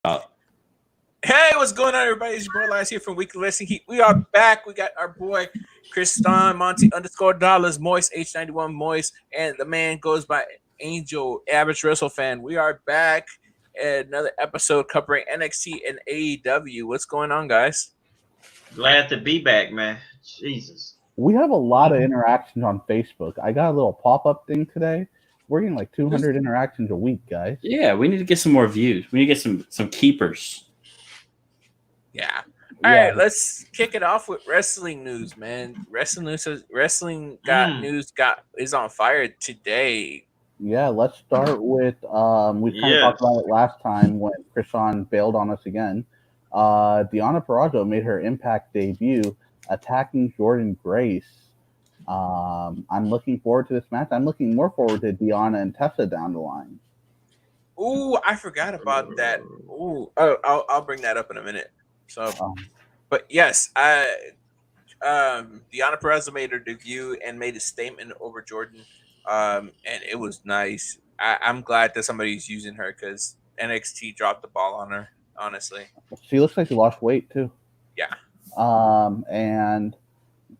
Hey, what's going on, everybody? It's your boy Lance here from Weekly Wrestling Heat. We are back. We got our boy Kriston Monty _Dollars Moist H91 Moist, and the man goes by Angel Average Wrestle Fan. We are back at another episode covering NXT and AEW. What's going on, guys? Glad to be back, man. Jesus. We have a lot of interactions on Facebook. I got a little pop-up thing today. We're getting like 200 interactions a week, guys. Yeah, we need to get some more views. We need to get some keepers. Yeah. All right, let's kick it off with wrestling news, man. Wrestling news is on fire today. Yeah, let's start with we kind of talked about it last time when Krishan bailed on us again. Deonna Purrazzo made her Impact debut attacking Jordynne Grace. I'm looking forward to this match. I'm looking more forward to Deonna and Tessa down the line. Ooh, I forgot about that. Ooh, I'll bring that up in a minute. So, but yes, Deonna Purrazzo made her debut and made a statement over Jordynne, and it was nice. I'm glad that somebody's using her because NXT dropped the ball on her. Honestly, she looks like she lost weight too. Yeah. And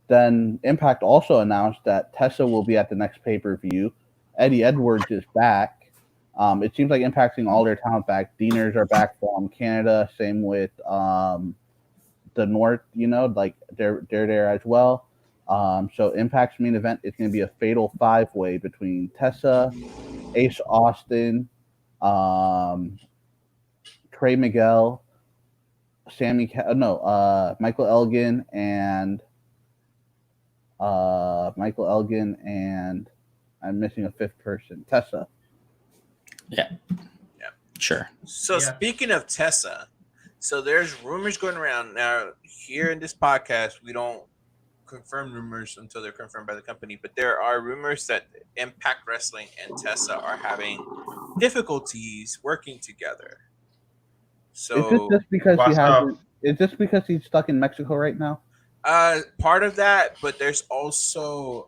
then Impact also announced that Tessa will be at the next pay-per-view. Eddie Edwards is back. It seems like Impact's all their talent back. Deaners are back from Canada. Same with the North. Like they're there as well. So Impact's main event is going to be a fatal 5-way between Tessa, Ace Austin, Trey Miguel, Michael Elgin, and I'm missing a fifth person, Tessa. Yeah. Sure. So speaking of Tessa, so there's rumors going around now here in this podcast. We don't confirm rumors until they're confirmed by the company, but there are rumors that Impact Wrestling and Tessa are having difficulties working together. So is this because he's stuck in Mexico right now? Part of that, but there's also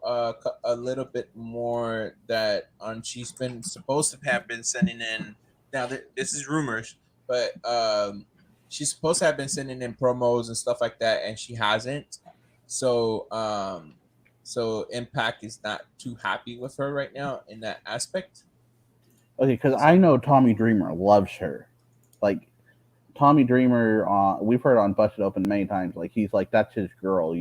a little bit more that she's been supposed to have been sending in. Now this is rumors, but she's supposed to have been sending in promos and stuff like that, and she hasn't. So Impact is not too happy with her right now in that aspect. Okay, because I know Tommy Dreamer loves her, like. Tommy Dreamer, we've heard on Busted Open many times. Like he's like that's his girl,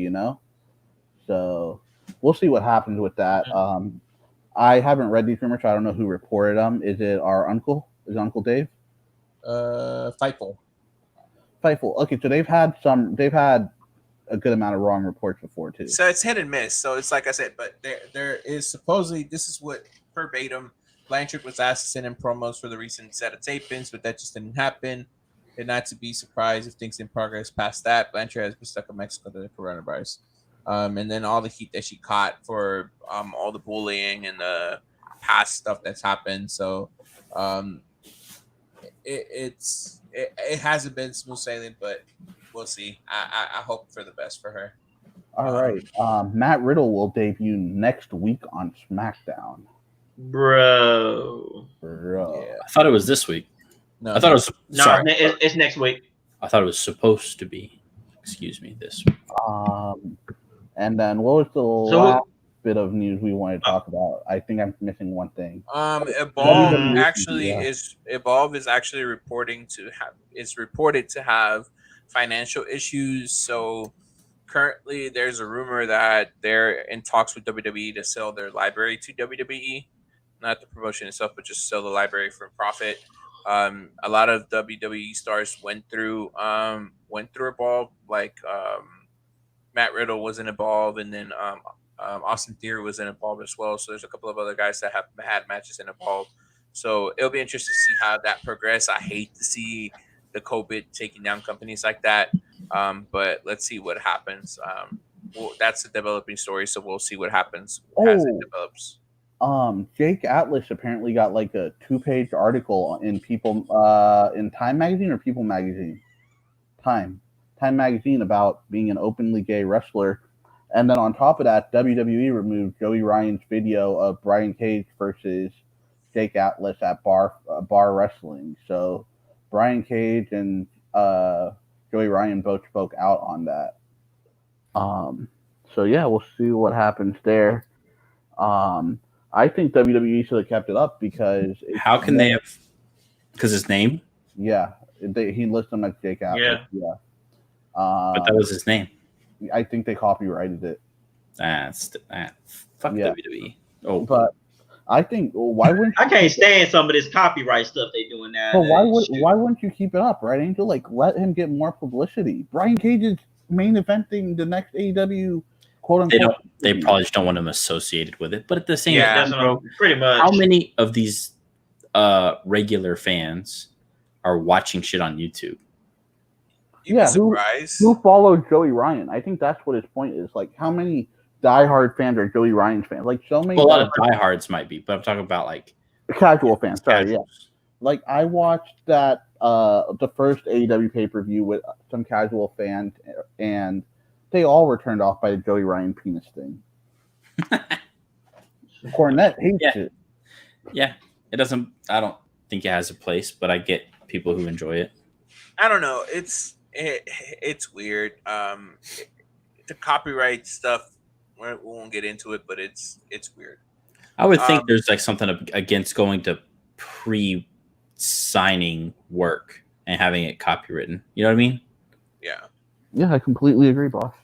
So we'll see what happens with that. I haven't read these rumors, so I don't know who reported them. Is it our uncle? Is it Uncle Dave? Fightful. Okay, so they've had a good amount of wrong reports before too. So it's hit and miss. So it's like I said, but there is supposedly this is what verbatim Blanchard was asked to send in promos for the recent set of tapings, but that just didn't happen. And not to be surprised if things in progress past that. Blanchard has been stuck in Mexico due to the coronavirus. And then all the heat that she caught for all the bullying and the past stuff that's happened. So it hasn't been smooth sailing, but we'll see. I hope for the best for her. All right. Matt Riddle will debut next week on SmackDown. Bro. Yeah. I thought it was this week. No, I thought it was. Sorry, it's next week. I thought it was supposed to be. Excuse me, this week. And then what was the last bit of news we want to talk about? I think I'm missing one thing. Evolve is actually reported to have financial issues. So currently, there's a rumor that they're in talks with WWE to sell their library to WWE, not the promotion itself, but just sell the library for profit. A lot of WWE stars went through Evolve, like Matt Riddle wasn't involved, and then Austin Theory was involved as well. So there's a couple of other guys that have had matches in Evolve. So it'll be interesting to see how that progresses. I hate to see the COVID taking down companies like that, but let's see what happens. That's a developing story, so we'll see what happens as it develops. Jake Atlas apparently got like a 2-page article in in Time Magazine or People Magazine? Time Magazine about being an openly gay wrestler. And then on top of that, WWE removed Joey Ryan's video of Brian Cage versus Jake Atlas at Bar Wrestling. So Brian Cage and Joey Ryan both spoke out on that. So yeah, we'll see what happens there. I think WWE should have kept it up because how can they have? Because his name. Yeah, he listed him as Jake Atlas. Yeah. But that was his name. I think they copyrighted it. Fuck WWE. Oh, but I think why wouldn't I can't stand some of this copyright stuff they doing now. But why wouldn't you keep it up, right, Angel? Like let him get more publicity. Brian Cage is main eventing the next AEW quote unquote. They probably just don't want him associated with it. But at the same time, bro, pretty much. How many of these regular fans are watching shit on YouTube? Who follows Joey Ryan? I think that's what his point is. Like, how many diehard fans are Joey Ryan's fans? Like, so many. Well, a lot of diehards might be, but I'm talking about like casual fans. Sorry, yeah. Like, I watched that the first AEW pay-per-view with some casual fans, and they all were turned off by the Joey Ryan penis thing. Cornette hates it. Yeah, it doesn't. I don't think it has a place, but I get people who enjoy it. I don't know. It's weird. The copyright stuff, we won't get into it, but it's weird. I would think there's like something against going to pre-signing work and having it copywritten. You know what I mean? Yeah. Yeah, I completely agree, boss.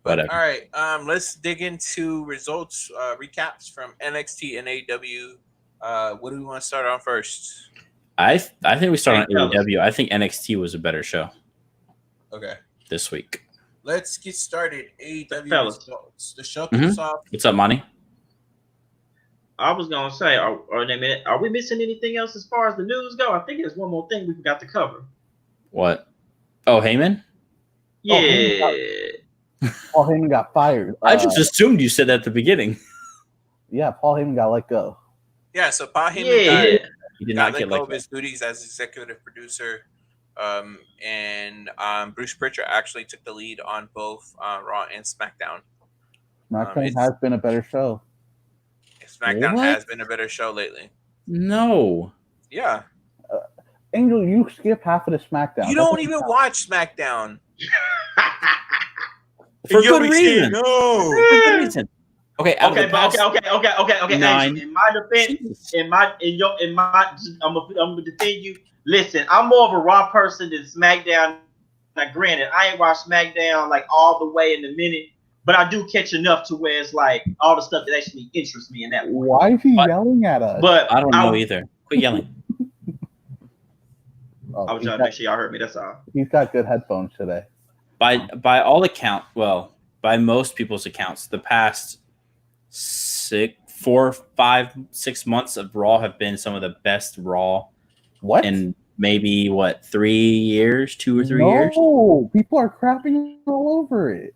But all right, let's dig into results recaps from NXT and AEW. What do we want to start on first? I think we start on AEW. I think NXT was a better show. Okay. This week. Let's get started. AEW results. The show kicks off. What's up, Monty? I was gonna say, are we missing anything else as far as the news go? I think there's one more thing we forgot to cover. What? Oh, Heyman? Yeah. Paul Heyman got fired. I just assumed you said that at the beginning. Yeah, Paul Heyman got let go. Yeah, so Paul Heyman he did not let go of his duties as executive producer. And Bruce Pritchard actually took the lead on both Raw and SmackDown. SmackDown has been a better show. SmackDown has been a better show lately. No. Yeah. Angel, you skip half of the SmackDown. You don't even watch SmackDown. For good reason. No. For good reason. Okay. Okay. In my defense, I'm gonna defend you. Listen, I'm more of a Raw person than SmackDown. Now, granted, I ain't watched SmackDown like all the way in a minute, but I do catch enough to where it's like all the stuff that actually interests me in that. Why is he yelling at us? But I don't know either. Quit yelling. I was trying to make sure y'all heard me. That's all. He's got good headphones today. By all account, well, by most people's accounts, the past 4, 5, 6 months of Raw have been some of the best Raw. What? In maybe 3 years, 2 or 3 years? No, people are crapping all over it.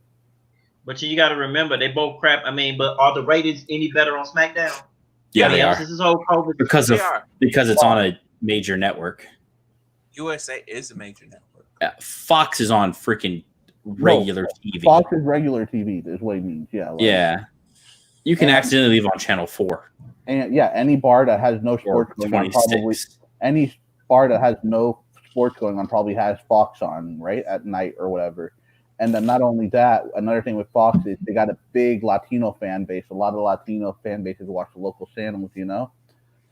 But you got to remember, they both crap. I mean, but are the ratings any better on SmackDown? Yeah, they are. This is whole COVID because it's on a major network. USA is a major network. Fox is on freaking regular TV. Fox is regular TV. Is what it means. Yeah. Yeah. You can accidentally leave on channel 4. And yeah, any bar that has no sports going on probably probably has Fox on right at night or whatever. And then not only that, another thing with Fox is they got a big Latino fan base. A lot of Latino fan bases watch the local channels,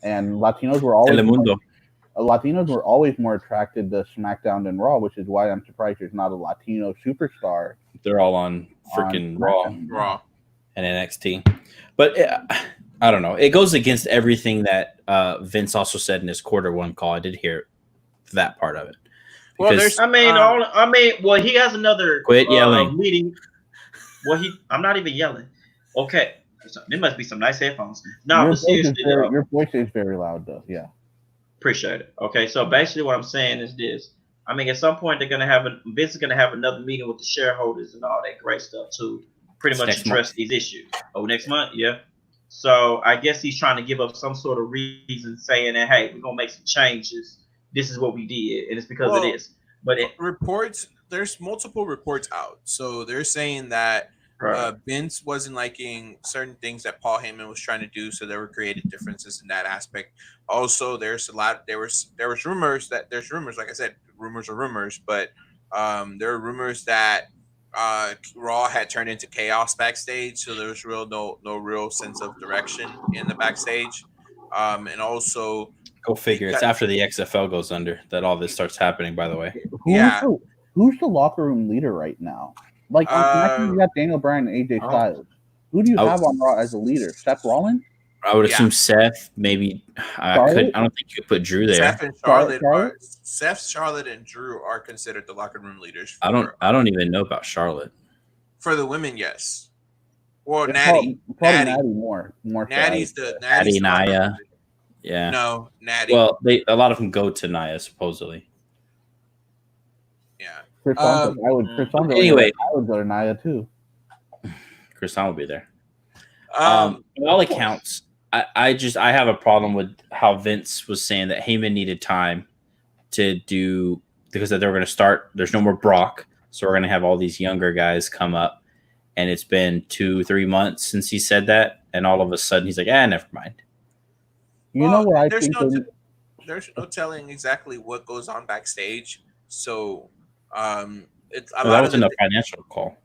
and Latinos were always more attracted to SmackDown than Raw, which is why I'm surprised there's not a Latino superstar. They're all on freaking Raw and NXT. But I don't know. It goes against everything that Vince also said in his quarter 1 call. I did hear that part of it. Because, well, he has another quit yelling meeting. Well, I'm not even yelling. Okay, there must be some nice headphones. No, your voice is very loud, though. Yeah, appreciate it. Okay, so basically, what I'm saying is this. I mean, at some point, Vince is gonna have another meeting with the shareholders and all that great stuff to pretty much address these issues. Oh, next month, yeah. So I guess he's trying to give up some sort of reason, saying that hey, we're gonna make some changes. This is what we did, and it's because of this. But there's multiple reports out. So they're saying that Vince wasn't liking certain things that Paul Heyman was trying to do, so there were creative differences in that aspect. Also, there was rumors, like I said, rumors are rumors, but there are rumors that Raw had turned into chaos backstage, so there was no real sense of direction in the backstage. And also, go figure. It's after the XFL goes under that all this starts happening. By the way, who's the locker room leader right now? Like on SmackDown, you got Daniel Bryan and AJ Styles. Who do you have on Raw as a leader? Seth Rollins? I would assume Seth. Maybe I don't think you could put Drew there. Seth and Charlotte. Seth, Charlotte, and Drew are considered the locker room leaders. I don't even know about Charlotte. For the women, yes. Well, Natty more. Natty's the Nia. Yeah. No, Natty. Well, a lot of them go to Nia supposedly. Yeah. Anyway, I would go to Nia too. Chris will be there. By all accounts, I have a problem with how Vince was saying that Heyman needed time to do, because they were going to start. There's no more Brock, so we're going to have all these younger guys come up, and it's been 2-3 months since he said that, and all of a sudden he's like, never mind. You know what I think? There's no telling exactly what goes on backstage, so it's that wasn't a financial call.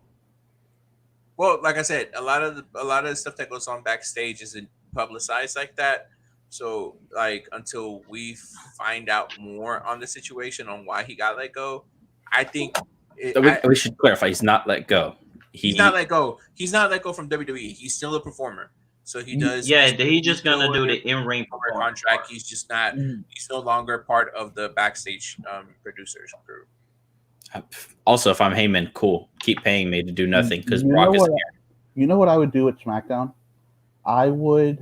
Well, like I said, a lot of the stuff that goes on backstage isn't publicized like that. So, like, until we find out more on the situation on why he got let go, I think we should clarify. He's not let go. He's not let go. He's not let go from WWE. He's still a performer. So he does. Yeah, he's just gonna do the in-ring contract. He's just not. He's no longer part of the backstage producers crew. Also, if I'm Heyman, cool. Keep paying me to do nothing because Brock is here. You know what I would do at SmackDown? With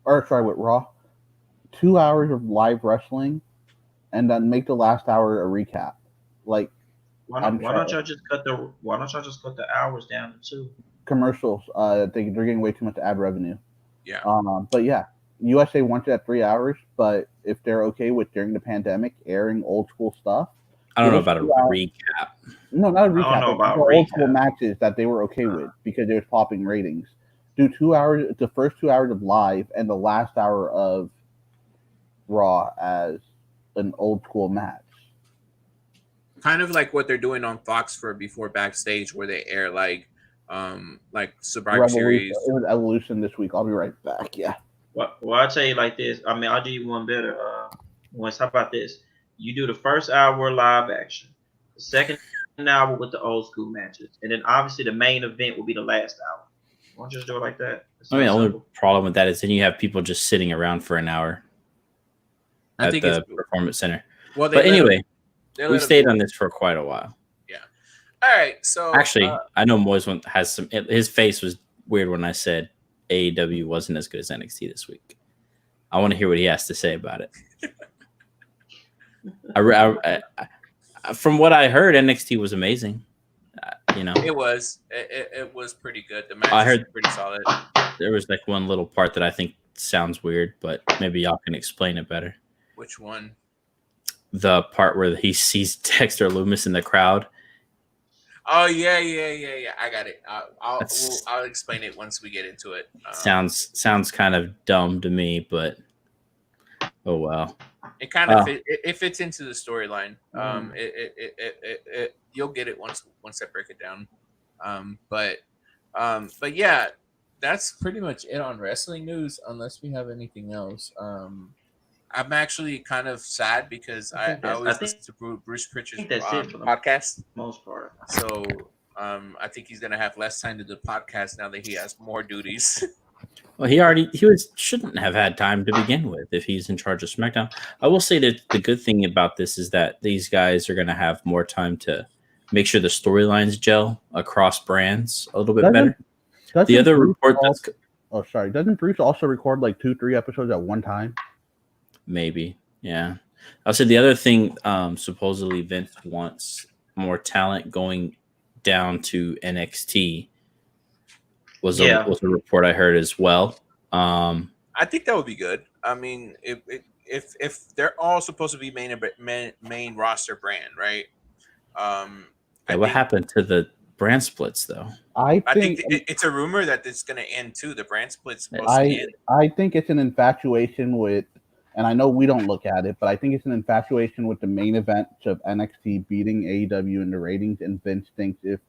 Raw. 2 hours of live wrestling, and then make the last hour a recap. Like, why don't y'all just cut the hours down to 2? Commercials. They're getting way too much ad revenue. Yeah. But yeah, USA wants it at 3 hours. But if they're okay with during the pandemic airing old school stuff, I don't know about a recap. No, not a recap. I don't know about old school matches that they were okay with because it was popping ratings. Do 2 hours, the first 2 hours of live, and the last hour of Raw as an old school match. Kind of like what they're doing on Fox for Before Backstage, where they air like Survivor Series. It was Evolution this week. I'll be right back. Yeah. Well, I'll tell you like this. I mean, I'll do you one better. How about this? You do the first hour live action, the second hour with the old school matches, and then obviously the main event will be the last hour. Why don't you just do it like that? The only problem with that is then you have people just sitting around for an hour at the Performance Center. Well, but anyway, we stayed on this for quite a while. Yeah. All right. So actually, I know Moise has some. His face was weird when I said AEW wasn't as good as NXT this week. I want to hear what he has to say about it. From what I heard, NXT was amazing. It was pretty good. The match was pretty solid. There was like one little part that I think sounds weird, but maybe y'all can explain it better. Which one? The part where he sees Dexter Lumis in the crowd. Oh yeah. I got it. I'll explain it once we get into it. Sounds kind of dumb to me, but oh well. It kind of it fits into the storyline. You'll get it once I break it down. But yeah, that's pretty much it on wrestling news. Unless we have anything else. I'm actually kind of sad because I always listen to Bruce Pritchard's podcast. Most part. So I think he's gonna have less time to do the podcast now that he has more duties. Well, shouldn't have had time to begin with if he's in charge of SmackDown. I will say that the good thing about this is that these guys are going to have more time to make sure the storylines gel across brands a little bit better. The other report doesn't Bruce also record like 2-3 episodes at one time? Maybe, yeah. I'll say the other thing, supposedly Vince wants more talent going down to NXT. Was a report I heard as well. I think that would be good. I mean, if they're all supposed to be main roster brand, right? What happened to brand splits, though. I think it's a rumor that it's going to end too. The brand split's supposed to end. I think it's an infatuation with, and I know we don't look at it, but I think it's an infatuation with the main event of NXT beating AEW in the ratings, and Vince thinks if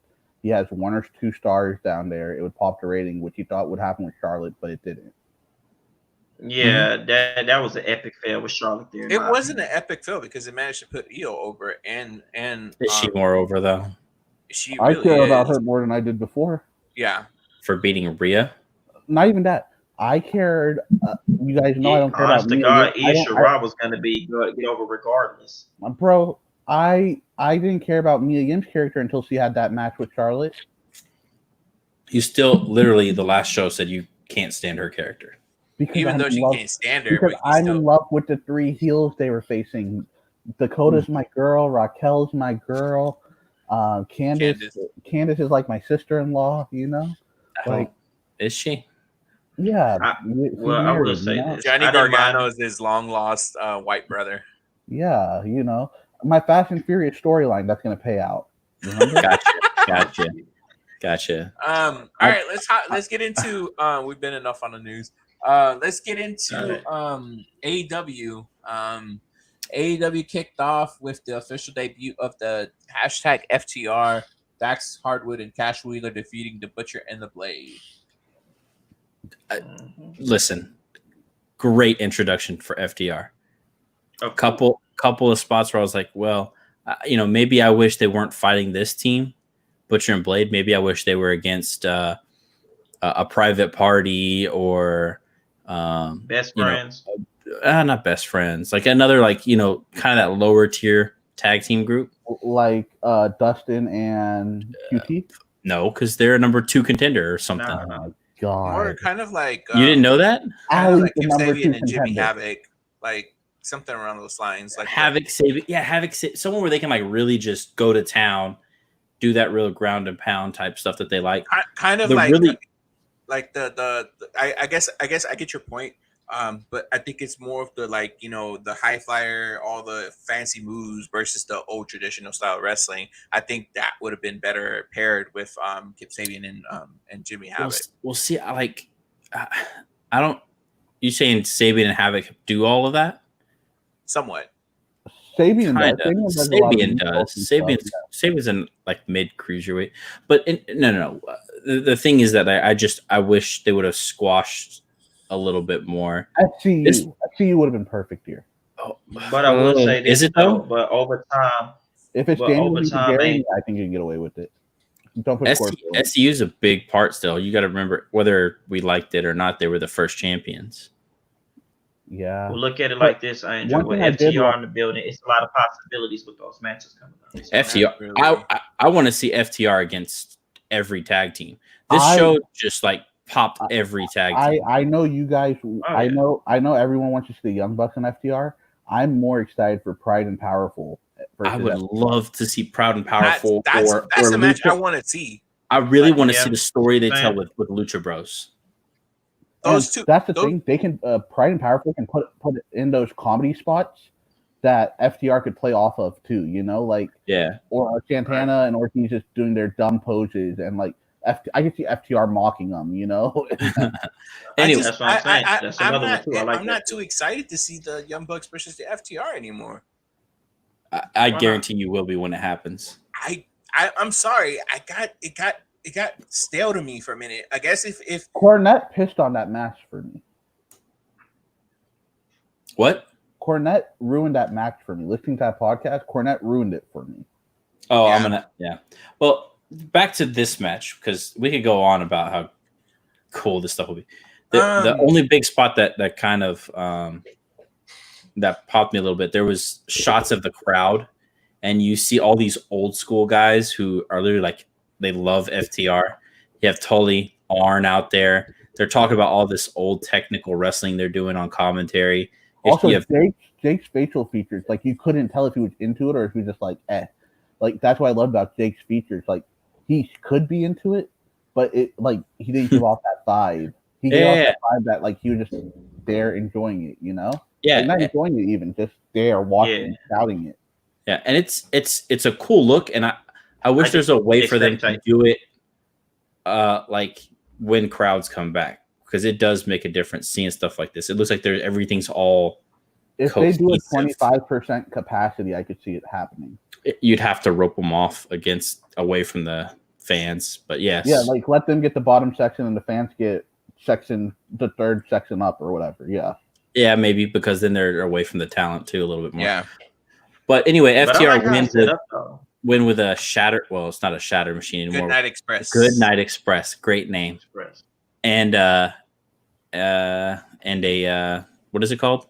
he has 1 or 2 stars down there, it would pop the rating, which he thought would happen with Charlotte, but it didn't. Yeah, that was an epic fail with Charlotte there. It wasn't an epic fail because it managed to put Io over, and is she more over though? She I really care is. about her more than I did before. Yeah, for beating Rhea. Not even that. I cared. You guys know I don't care about. Honest to God, Io Shirai was going to be get over regardless. Bro, I didn't care about Mia Yim's character until she had that match with Charlotte. You still literally the last show said you can't stand her character. Because even though she can't stand her. Because I'm in love with the 3 heels they were facing. Dakota's my girl. Raquel's my girl. Candice is like my sister-in-law. You know, like is she? Yeah. I will say this. Johnny Gargano is his long-lost white brother. Yeah, you know, my Fast and Furious storyline that's going to pay out. Gotcha. All right, let's get into. We've been enough on the news. Let's get into AEW. AEW kicked off with the official debut of the hashtag FTR. Dax Hardwood and Cash Wheeler defeating the Butcher and the Blade. Listen, great introduction for FTR. A couple of spots where I was like, well, maybe I wish they weren't fighting this team, Butcher and Blade. Maybe I wish they were against a private party or best friends. Not best friends, like another kind of that lower tier tag team group, like Dustin and QT. No, because they're a number 2 contender or something. No. God. Or kind of like you didn't know that? Kind of like Kip Sabian and Jimmy Havoc, like something around those lines. Like Havoc Sabian, Havoc, someone where they can like really just go to town, do that real ground and pound type stuff that they like. Kind of like really, like the I guess I get your point. But I think it's more of the the high flyer, all the fancy moves versus the old traditional style wrestling. I think that would have been better paired with Kip Sabian and Jimmy Havoc. We'll see. I don't. You saying Sabian and Havoc do all of that? Somewhat. Sabian does. Sabian's in like mid cruiserweight, but no. The thing is that I wish they would have squashed a little bit more. SCU would have been perfect here. But I will say this, is it though? But over time, if it's Daniel Gary, I think you can get away with it. Don't put SCU is a big part still. You got to remember, whether we liked it or not, they were the first champions. Yeah. Well, look at it like this, Andrew. With FTR in the building, it's a lot of possibilities with those matches coming up. FTR, really. I want to see FTR against every tag team. This show just like popped every tag team. I know you guys. I know everyone wants to see the Young Bucks and FTR. I'm more excited for Pride and Powerful. I would love to see Proud and Powerful. That's a match I want to see. I really want to see the story they tell with Lucha Bros. Those two. That's the thing. They can Pride and Powerful can put it in those comedy spots that FTR could play off of too. Or Santana and Ortiz just doing their dumb poses and like. I can see FTR mocking them, Anyway, that's what I'm saying. That's another one too. I'm not too excited to see the Young Bucks versus the FTR anymore. I guarantee you will be when it happens. I'm sorry. It got stale to me for a minute. I guess if Cornette pissed on that match for me. What? Cornette ruined that match for me. Listening to that podcast, Cornette ruined it for me. Oh, yeah. Well, back to this match, because we could go on about how cool this stuff will be. The only big spot that kind of that popped me a little bit, there was shots of the crowd, and you see all these old school guys who are literally like, they love FTR. You have Tully, Arn out there. They're talking about all this old technical wrestling they're doing on commentary. Also, Jake's facial features, like you couldn't tell if he was into it or if he was just like, eh. Like that's what I love about Jake's features. Like he could be into it, but it like he didn't give off that vibe. He gave off that vibe that like he was just there enjoying it, Yeah, like, not enjoying it even, just there watching, shouting it. Yeah, and it's a cool look, and I wish there's a way for them to do it, like when crowds come back, because it does make a difference seeing stuff like this. It looks like everything's all. If they do a 25% capacity, I could see it happening. You'd have to rope them off away from the fans, but yes. Yeah, like let them get the bottom section and the fans get the third section up or whatever. Yeah. Yeah, maybe because then they're away from the talent too a little bit more. Yeah. But anyway, FTR win with a shatter. Well, it's not a shatter machine anymore. Good Night Express. Good Night Express. Great name. Express. And what is it called?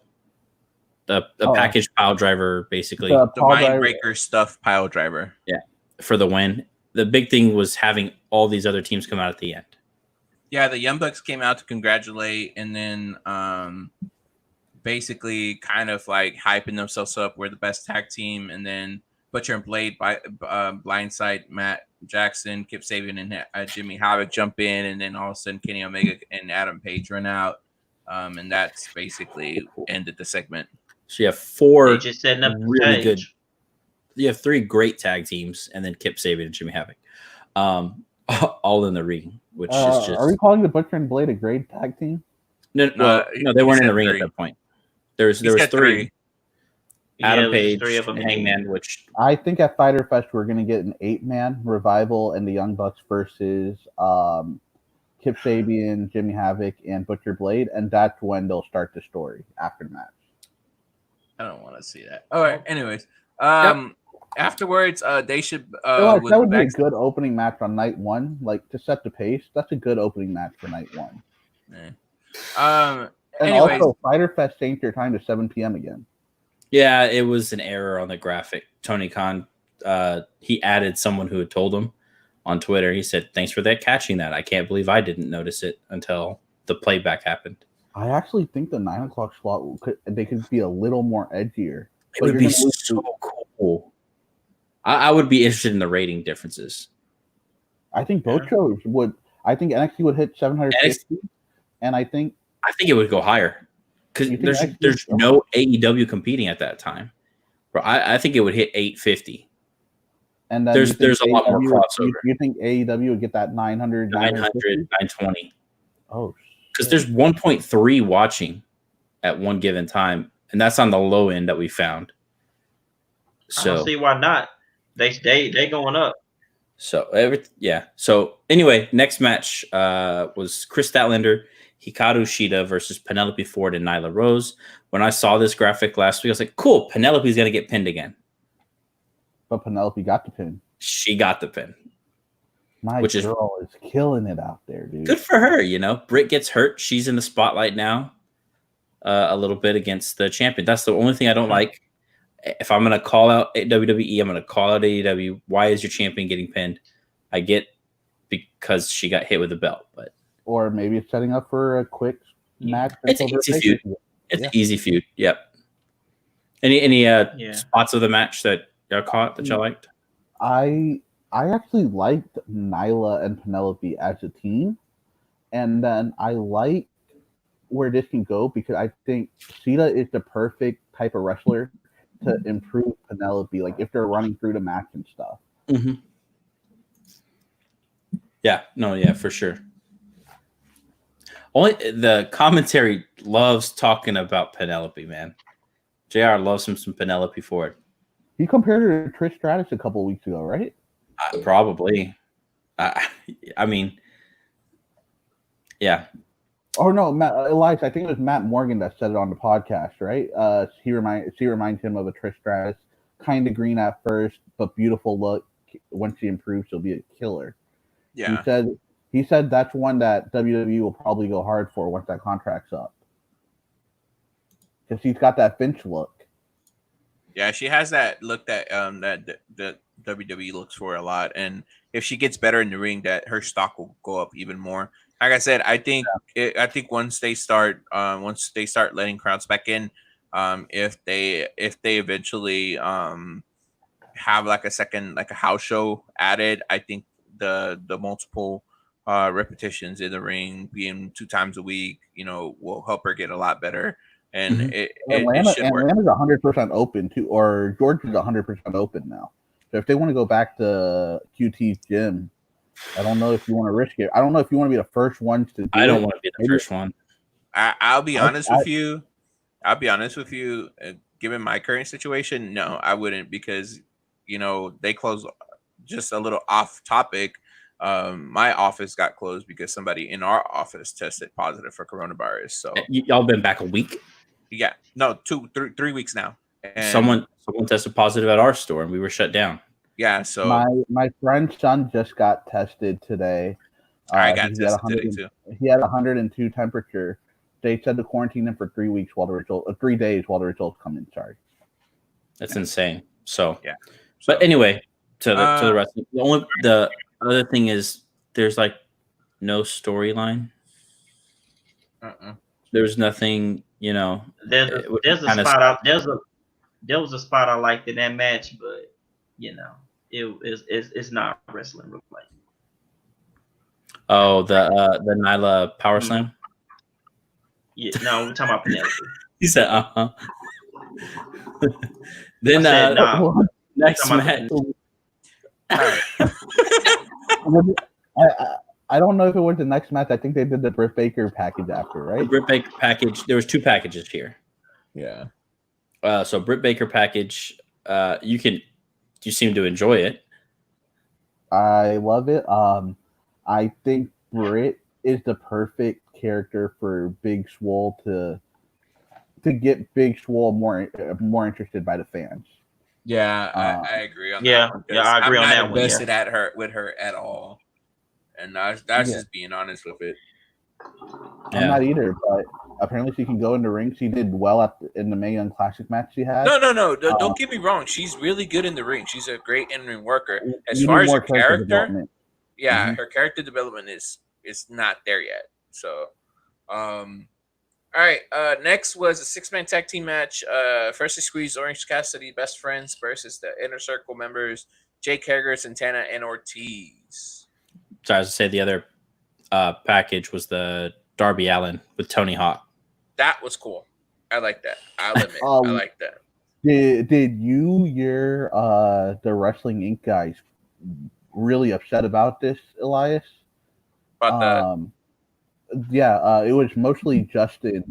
A package pile driver, basically. The Mindbreaker stuff pile driver. Yeah, for the win. The big thing was having all these other teams come out at the end. Yeah, the Young Bucks came out to congratulate, and then basically kind of like hyping themselves up. We're the best tag team, and then Butcher and Blade blindside Matt Jackson, Kip Sabian, and Jimmy Havoc jump in, and then all of a sudden Kenny Omega and Adam Page run out, and that's basically ended the segment. So you have four just setting up really good. You have three great tag teams, and then Kip Sabian and Jimmy Havoc, all in the ring. Which is just. Are we calling the Butcher and Blade a great tag team? No, they weren't in the ring at that point. There was three. Adam Page, and Hangman, which I think at Fyter Fest we're going to get an 8-man Revival and the Young Bucks versus Kip Sabian, Jimmy Havoc, and Butcher Blade, and that's when they'll start the story after the match. I don't want to see that. All right. Anyways, afterwards, they should. That would be a good opening match on night one, like to set the pace. That's a good opening match for night one. Yeah. And also, Fyter Fest changed their time to 7 p.m. again. Yeah, it was an error on the graphic. Tony Khan, he added someone who had told him on Twitter. He said, "Thanks for catching that. I can't believe I didn't notice it until the playback happened." I actually think the 9 o'clock slot could be a little more edgier. It would be so cool. I would be interested in the rating differences. I think both shows would. I think NXT would hit 750, and I think it would go higher because there's no AEW competing at that time. But I think it would hit 850. And then there's a lot more crossover. You think AEW would get that 900, 920? Oh. Because there's 1.3 watching at one given time, and that's on the low end that we found. So I don't see why not. They going up. So So anyway, next match was Chris Statlander, Hikaru Shida versus Penelope Ford and Nyla Rose. When I saw this graphic last week, I was like, "Cool, Penelope's gonna get pinned again." But Penelope got the pin. She got the pin. My girl is killing it out there, dude. Good for her, Britt gets hurt. She's in the spotlight now a little bit against the champion. That's the only thing I don't like. If I'm going to call out WWE, I'm going to call out AEW. Why is your champion getting pinned? I get because she got hit with a belt. Or maybe it's setting up for a quick match. It's an easy feud. It's an easy feud. Yep. Any spots of the match that y'all caught that y'all liked? I actually liked Nyla and Penelope as a team, and then I like where this can go because I think Shida is the perfect type of wrestler to improve Penelope, like if they're running through the match and stuff. Mm-hmm. Yeah, for sure. Only the commentary loves talking about Penelope, man. JR loves him some Penelope Ford. He compared her to Trish Stratus a couple of weeks ago, right? Probably. I mean, yeah. Oh no, Elias. I think it was Matt Morgan that said it on the podcast, right? She reminds him of a Trish Stratus, kind of green at first, but beautiful look. Once she improves, she'll be a killer. Yeah. He said that's one that WWE will probably go hard for once that contract's up, because she's got that Finch look. Yeah, she has that look that that WWE looks for a lot, and if she gets better in the ring, that her stock will go up even more. Like I said, I think once they start letting crowds back in, if they eventually have like a house show added, I think the multiple repetitions in the ring being 2 times a week, will help her get a lot better. And it should work. Atlanta's 100% open too, or Georgia's 100% open now. So if they want to go back to QT's gym, I don't know if you want to risk it. I don't know if you want to be the first ones to do I don't want to be the first one. I'll be honest with you. I'll be honest with you. Given my current situation, no, I wouldn't, because they close. Just a little off topic. My office got closed because somebody in our office tested positive for coronavirus. So y'all been back a week? Yeah, no, 3 weeks now. And someone tested positive at our store, and we were shut down. Yeah, so my friend's son just got tested today. I got tested today too. He had 102 temperature. They said to quarantine him for 3 weeks while the result 3 days while the results come in. Sorry, that's insane. So yeah, but anyway, to the rest. The other thing is there's like no storyline. There's nothing, There's a spot out. There was a spot I liked in that match, but it's not wrestling real life. Oh, the Nyla power slam. Yeah, no, we're talking about Penelope. He said, Then next match. I don't know if it was the next match. I think they did the Britt Baker package after, right? The Britt Baker package. There was 2 packages here. Yeah. So Britt Baker package. You seem to enjoy it. I love it. I think Britt is the perfect character for Big Swole to get Big Swole more interested by the fans. Yeah, I agree on that. Yeah, I agree on that one. I'm not invested with her at all, and that's just being honest with it. I'm not either, but apparently she can go in the ring. She did well in the Mae Young Classic match she had. No. Don't get me wrong. She's really good in the ring. She's a great in-ring worker. As far as her character, her character development is not there yet. So, all right. Next was a 6-man tag team match. First, Squeeze, Orange Cassidy, Best Friends versus the Inner Circle members, Jake Hager, Santana, and Ortiz. So I was to say the other package was the Darby Allin with Tony Hawk. That was cool. I like that. I'll admit, I like that. Did you hear the Wrestling Inc. guys really upset about this, Elias? About it was mostly Justin.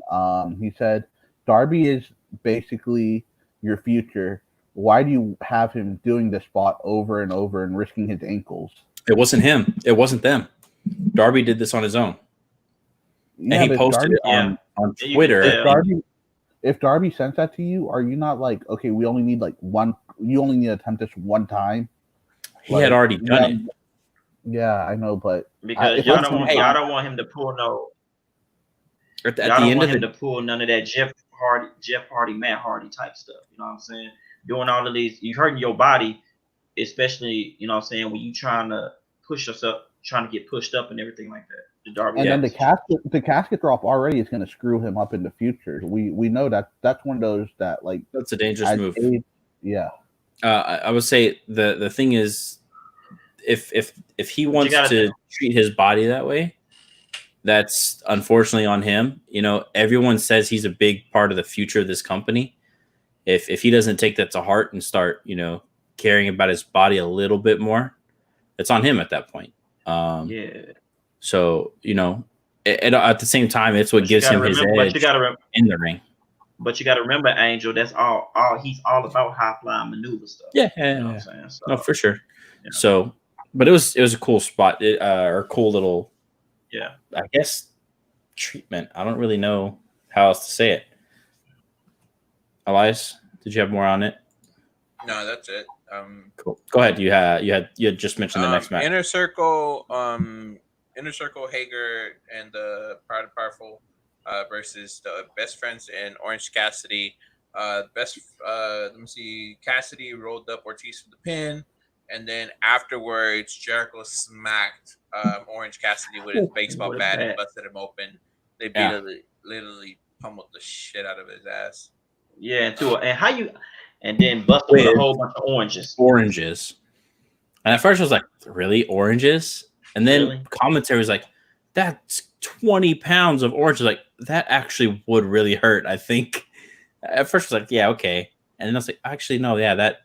He said Darby is basically your future. Why do you have him doing this spot over and over and risking his ankles? It wasn't him. It wasn't them. Darby did this on his own. Yeah, and he posted it on Twitter. If Darby sent that to you, are you not like, okay, we only need like one, you only need to attempt this one time? He had already done it. Yeah, I know, but because y'all don't want him to pull no. At the end of to pull none of that Jeff Hardy, Matt Hardy type stuff. You know what I'm saying? Doing all of these, you hurting your body, especially when you trying to push yourself, trying to get pushed up and everything like that. Then the casket drop already is going to screw him up in the future. We know that's one of those that like that's a dangerous move. Yeah. I would say the thing is, if he wants to treat his body that way, that's unfortunately on him. Everyone says he's a big part of the future of this company. If he doesn't take that to heart and start, caring about his body a little bit more, it's on him at that point. So, at the same time, it's what gives him his edge in the ring. But you got to remember, Angel, that's all he's all about high flying maneuver stuff. Yeah. You know what I'm saying? So, no, for sure. So, but it was a cool spot, or cool little, I guess, treatment. I don't really know how else to say it. Elias, did you have more on it? No, that's it. Cool. Go ahead. You had just mentioned the next match. Inner Circle Hager and the Proud and Powerful versus the Best Friends and Orange Cassidy. Let me see. Cassidy rolled up Ortiz for the pin, and then afterwards, Jericho smacked Orange Cassidy with his baseball bat and busted him open. They literally pummeled the shit out of his ass. Yeah, and then busted with a whole bunch of oranges. And at first I was like, really? Oranges? And then commentary was like, that's 20 pounds of oranges. Like, that actually would really hurt, I think. At first I was like, yeah, okay. And then I was like, actually, no, yeah, that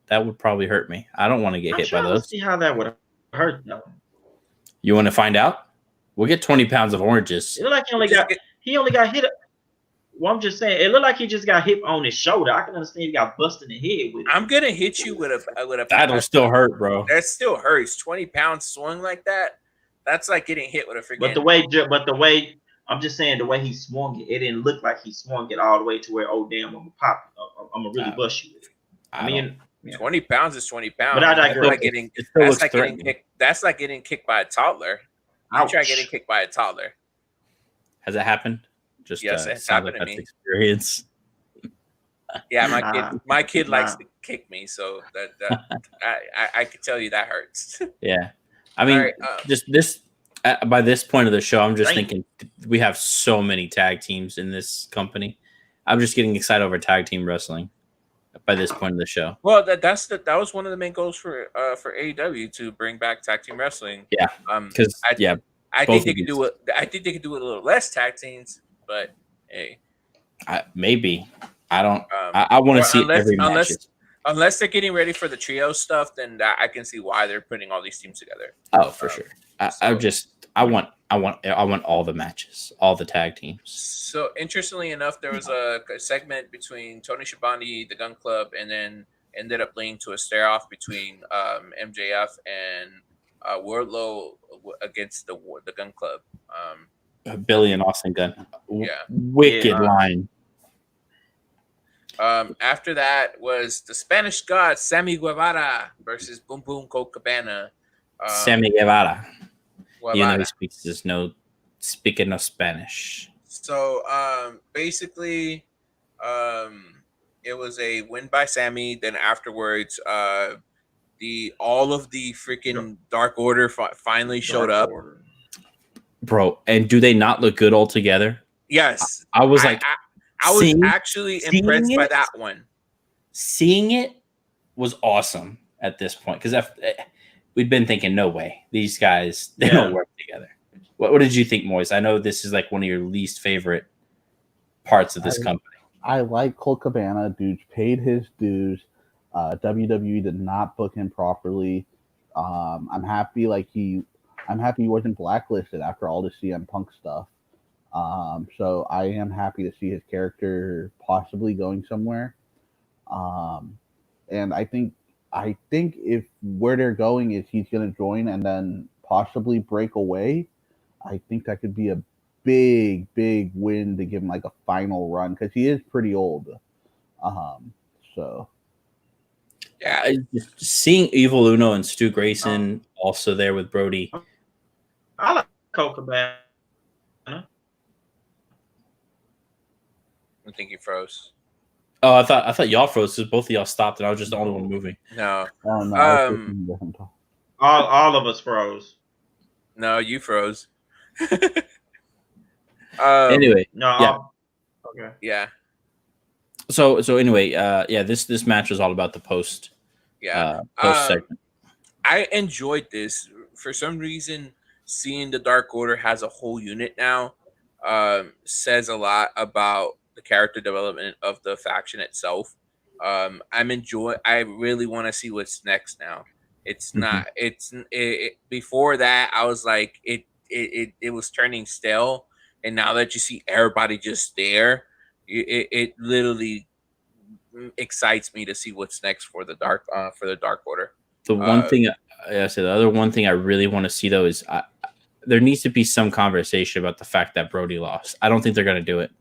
that would probably hurt me. I don't want to get hit by those. See how that would hurt though. You want to find out? We'll get 20 pounds of oranges. It looked like he only got hit. Well, I'm just saying, it looked like he just got hit on his shoulder. I can understand he got busted in the head with it. I'm gonna hit you with a. That'll still hurt, bro. That still hurts. 20-pound swing like that. That's like getting hit with a freaking. But the way I'm just saying, the way he swung it, it didn't look like he swung it all the way to where, oh damn, I'm gonna pop. I'm gonna really bust you with it. I mean, 20 pounds is 20 pounds. But I digress. That's like getting kicked by a toddler. You try getting kicked by a toddler. Has it happened? Just yes, it's happened to me. Experience. Yeah, my kid likes to kick me, so that I could tell you that hurts. Yeah, I mean, right, just this by this point of the show, I'm just thinking we have so many tag teams in this company. I'm just getting excited over tag team wrestling by this point of the show. Well, that was one of the main goals for AEW to bring back tag team wrestling. Yeah, because I think they could do it. I think they could do it a little less tag teams, but hey, maybe I don't. I want to see every match. Unless they're getting ready for the trio stuff, then I can see why they're putting all these teams together. Oh, for sure. I want all the matches, all the tag teams. So interestingly enough, there was a segment between Tony Schiavone, the Gun Club, and then ended up leading to a stare off between MJF and Wardlow against the Gun Club. Billy and Austin Gunn. Yeah. Wicked line. After that was the Spanish God Sammy Guevara versus Boom Boom Colt Cabana. Sammy Guevara. You know he speaking of Spanish. So basically, it was a win by Sammy. Then afterwards, all of the freaking Dark Order finally showed up. Bro, and do they not look good all together? Yes. I was actually impressed by that one. Seeing it was awesome at this point because we'd been thinking, no way, these guys they don't work together. What did you think, Moise? I know this is like one of your least favorite parts of this company. I like Colt Cabana. Dude paid his dues. WWE did not book him properly. I'm happy he wasn't blacklisted after all the CM Punk stuff. So I am happy to see his character possibly going somewhere. And I think if where they're going is he's going to join and then possibly break away, I think that could be a big win to give him like a final run because he is pretty old. So. Yeah, just seeing Evil Uno and Stu Grayson also there with Brody. I like Colt Cabana. I think he froze. Oh, I thought y'all froze because both of y'all stopped and I was just the only one moving. No. Oh, no. All of us froze. No, you froze. Anyway. No. Okay. Yeah. So anyway, this match was all about the post. Yeah. Post segment. I enjoyed this. For some reason, seeing the Dark Order has a whole unit now says a lot about the character development of the faction itself. I really want to see what's next now. It's not. Before that, I was like, it was turning stale, and now that you see everybody just there, it literally excites me to see what's next for the Dark Order. The one thing the other one thing I really want to see though is there needs to be some conversation about the fact that Brody lost. I don't think they're going to do it,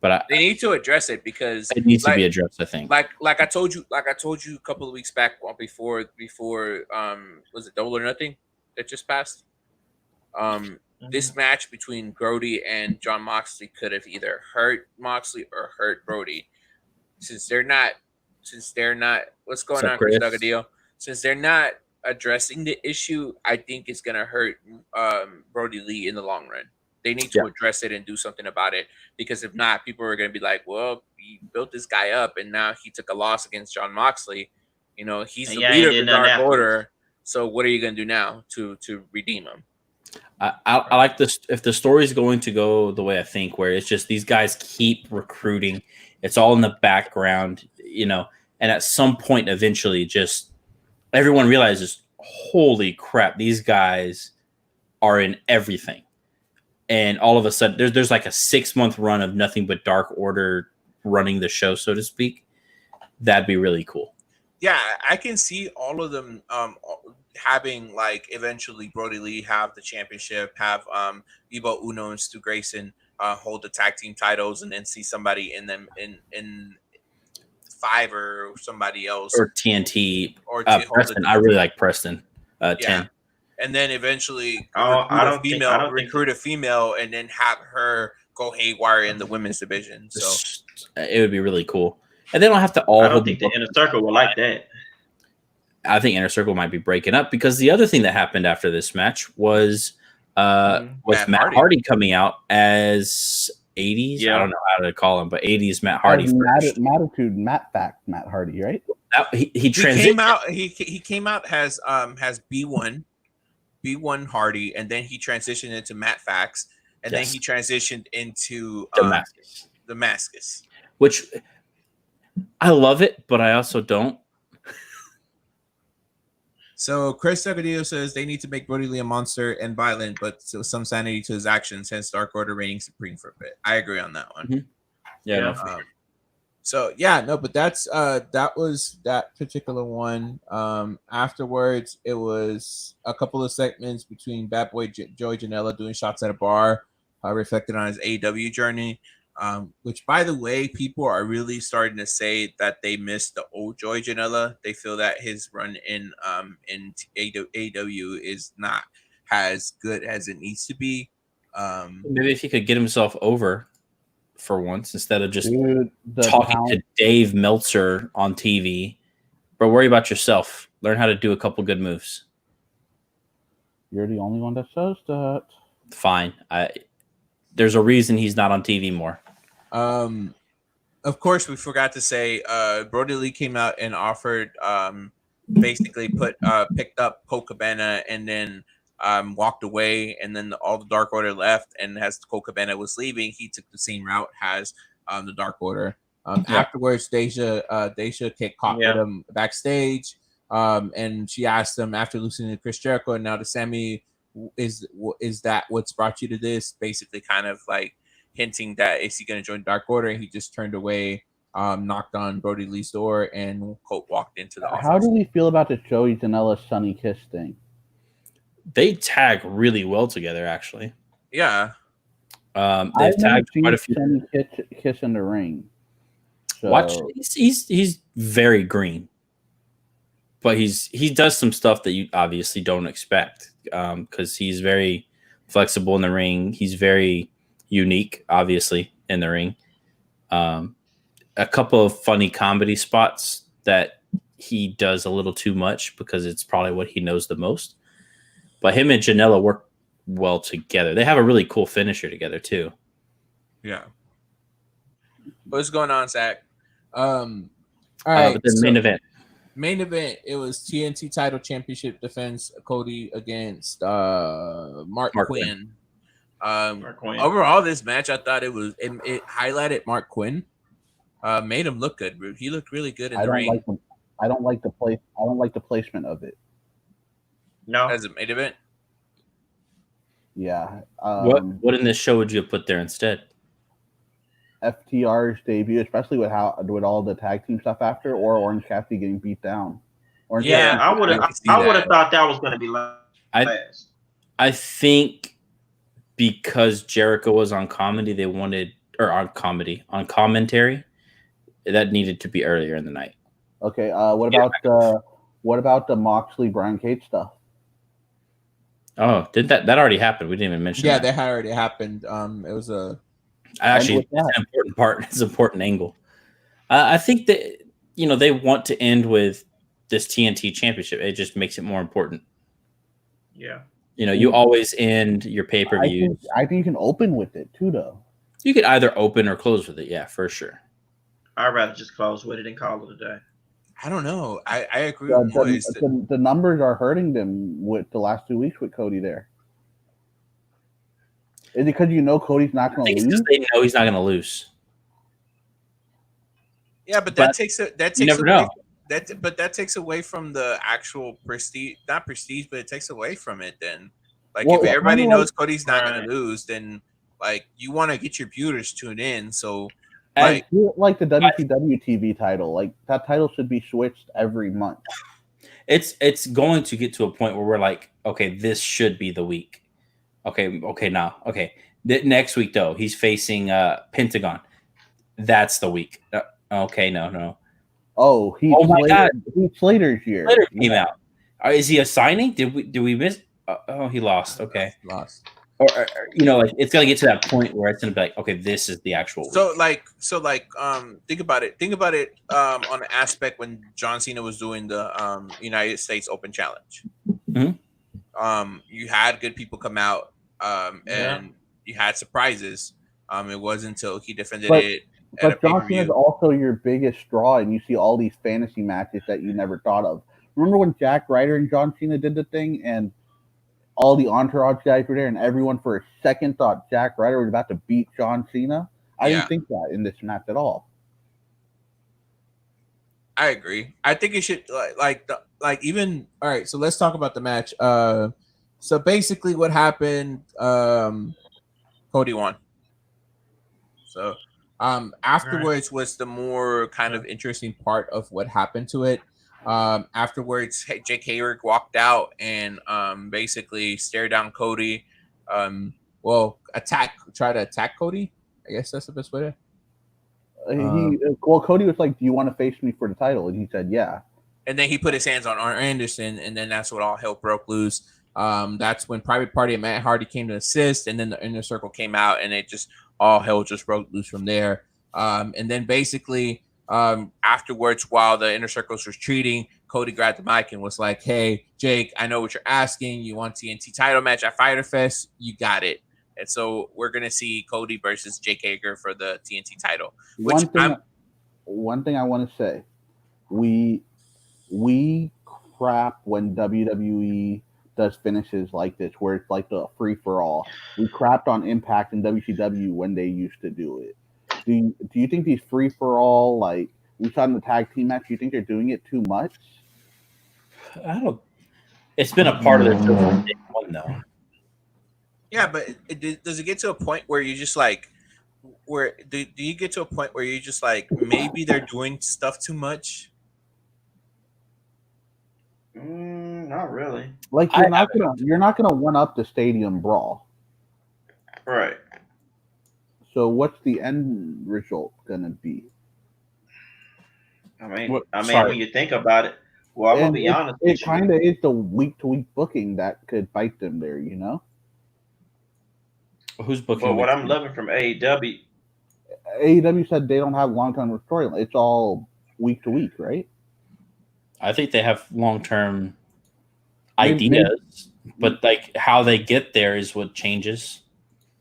but they need to address it because it needs to be addressed. I think, like I told you a couple of weeks back before was it Double or Nothing that just passed? This match between Brody and John Moxley could have either hurt Moxley or hurt Brody. Since they're not, what's going on, Chris Duggadillo? Since they're not addressing the issue, I think it's gonna hurt Brody Lee in the long run. They need to address it and do something about it because if not, people are gonna be like, "Well, he built this guy up, and now he took a loss against John Moxley. You know, he's the leader of the Dark Order. So what are you gonna do now to redeem him?" I like this. If the story's going to go the way I think, where it's just these guys keep recruiting, it's all in the background, you know, and at some point, eventually, just everyone realizes, holy crap, these guys are in everything. And all of a sudden, there's like a 6-month run of nothing but Dark Order running the show, so to speak. That'd be really cool. Yeah, I can see all of them having like eventually Brody Lee have the championship, have Evil Uno and Stu Grayson hold the tag team titles, and then see somebody in them in Five or somebody else or TNT or Preston. I really like Preston. 10. And then eventually recruit a female, and then have her go haywire in the women's division. So it would be really cool. And they don't have to all. I don't think the Inner Circle will like that. I think Inner Circle might be breaking up, because the other thing that happened after this match was Matt Hardy coming out as 80s. Yeah. I don't know how to call him, but 80s Matt Hardy. Matt Hardy, right? He came out. He came out has B1 Hardy, and then he transitioned into Matt Fax, and then he transitioned into Damascus, which I love it, but I also don't. So Chris Sagadillo says they need to make Brody Lee a monster and violent, but some sanity to his actions. Hence, Dark Order reigning supreme for a bit. I agree on that one. Mm-hmm. Yeah. But that's that was that particular one. Afterwards, it was a couple of segments between Bad Boy Joey Janela doing shots at a bar, reflected on his AEW journey. Which, by the way, people are really starting to say that they missed the old Joey Janela. They feel that his run in AEW is not as good as it needs to be. Maybe if he could get himself over for once, instead of just talking to Dave Meltzer on TV. But worry about yourself. Learn how to do a couple good moves. You're the only one that says that. Fine. There's a reason he's not on TV more. Of course, we forgot to say Brody Lee came out and offered basically picked up Colt Cabana and then walked away, and then all the Dark Order left, and as Colt Cabana was leaving, he took the same route as the Dark Order. Afterwards, Deja caught with him backstage, and she asked him after losing to Chris Jericho and now to Sammy, is that what's brought you to this? Basically, kind of like hinting that is he going to join Dark Order, and he just turned away, knocked on Brody Lee's door, and Colt walked into the office. How do we feel about the Joey Janela Sunny Kiss thing? They tag really well together, actually. Yeah. They've tagged quite a few. Sunny Kiss in the ring. So. Watch. He's very green, but he does some stuff that you obviously don't expect, because he's very flexible in the ring. He's very unique, obviously, in the ring. A couple of funny comedy spots that he does a little too much, because it's probably what he knows the most. But him and Janela work well together. They have a really cool finisher together too. Yeah. What's going on, Zach? All right. But the main event. It was TNT title championship defense. Cody against Mark Quinn. Mark Quinn. Overall, this match, I thought it highlighted Mark Quinn. Made him look good. He looked really good in the ring. I don't like the placement of it. No, as a main event. Yeah. What in this show would you have put there instead? FTR's debut, especially with all the tag team stuff after, or Orange Cassidy getting beat down. I would have thought that was going to be last. I think because Jericho was on comedy, they wanted, or on commentary, that needed to be earlier in the night. Okay. What about the Moxley Brian Cage stuff? Oh, did that already happen? We didn't even mention that. Yeah, that had already happened. It was actually an important part. It's an important angle. I think that they want to end with this TNT championship. It just makes it more important. Yeah. You always end your pay-per-view. I think you can open with it too, though. You could either open or close with it. Yeah, for sure. I'd rather just close with it and call it a day. I don't know. I agree with boys. The numbers are hurting them with the last 2 weeks with Cody there. Is it because Cody's not going to lose? They know he's not going to lose. Yeah, but that takes never away know. that takes away from the actual prestige, not prestige, but it takes away from it. Then, like, Well, if everybody kinda knows Cody's not Right. going to lose, then like you want to get your viewers tuned in. So, And like, the WCW TV title, like that title should be switched every month. it's going to get to a point where we're like, okay, this should be the week. Okay, now, okay. Next week though, he's facing Pentagon. That's the week. Okay, no. Oh, Oh my God. Heath Slater's year. Slater came out. Is he a signing? Did we miss? Oh, he lost. Okay, lost. Or like it's gonna get to that point where it's gonna be like, okay, this is the actual. So like, think about it. Think about it on the aspect when John Cena was doing the United States Open Challenge. Mm-hmm. You had good people come out, and you had surprises. It wasn't until he defended it. But John Cena is also your biggest draw, and you see all these fantasy matches that you never thought of. Remember when Jack Ryder and John Cena did the thing, and all the entourage guys were there, and everyone for a second thought Jack Ryder was about to beat John Cena? I didn't think that in this match at all. I agree. I think it should even. All right, so let's talk about the match. So basically, what happened? Cody won. So afterwards was the more kind of interesting part of what happened to it. Afterwards, Jake Hager walked out and basically stared down Cody. Try to attack Cody. I guess that's the best way to. Cody was like, "Do you want to face me for the title?" And he said, "Yeah." And then he put his hands on Arn Anderson, and then that's when all hell broke loose. That's when Private Party and Matt Hardy came to assist, and then the Inner Circle came out, and it just all hell just broke loose from there. And then basically afterwards, while the Inner Circle's retreating, Cody grabbed the mic and was like, "Hey, Jake, I know what you're asking. You want TNT title match at Fyter Fest? You got it." And so we're gonna see Cody versus Jake Hager for the TNT title. One thing I want to say, we crap when WWE does finishes like this, where it's like the free for all. We crapped on Impact and WCW when they used to do it. Do you think these free for all, like we saw in the tag team match, do you think they're doing it too much? I don't. It's been a part of their show from day one, though. Yeah, but does it get to a point where you just like, where do you get to a point where you just like maybe they're doing stuff too much? Not really. Like you're not gonna one up the Stadium Brawl, right? So what's the end result gonna be? I mean, when you think about it, well, I'm gonna be honest. It kind of is the week-to-week booking that could bite them there, you know. Who's booking? But what I'm loving from AEW said they don't have long-term storyline. It's all week-to-week, right? I think they have long-term ideas, but like how they get there is what changes.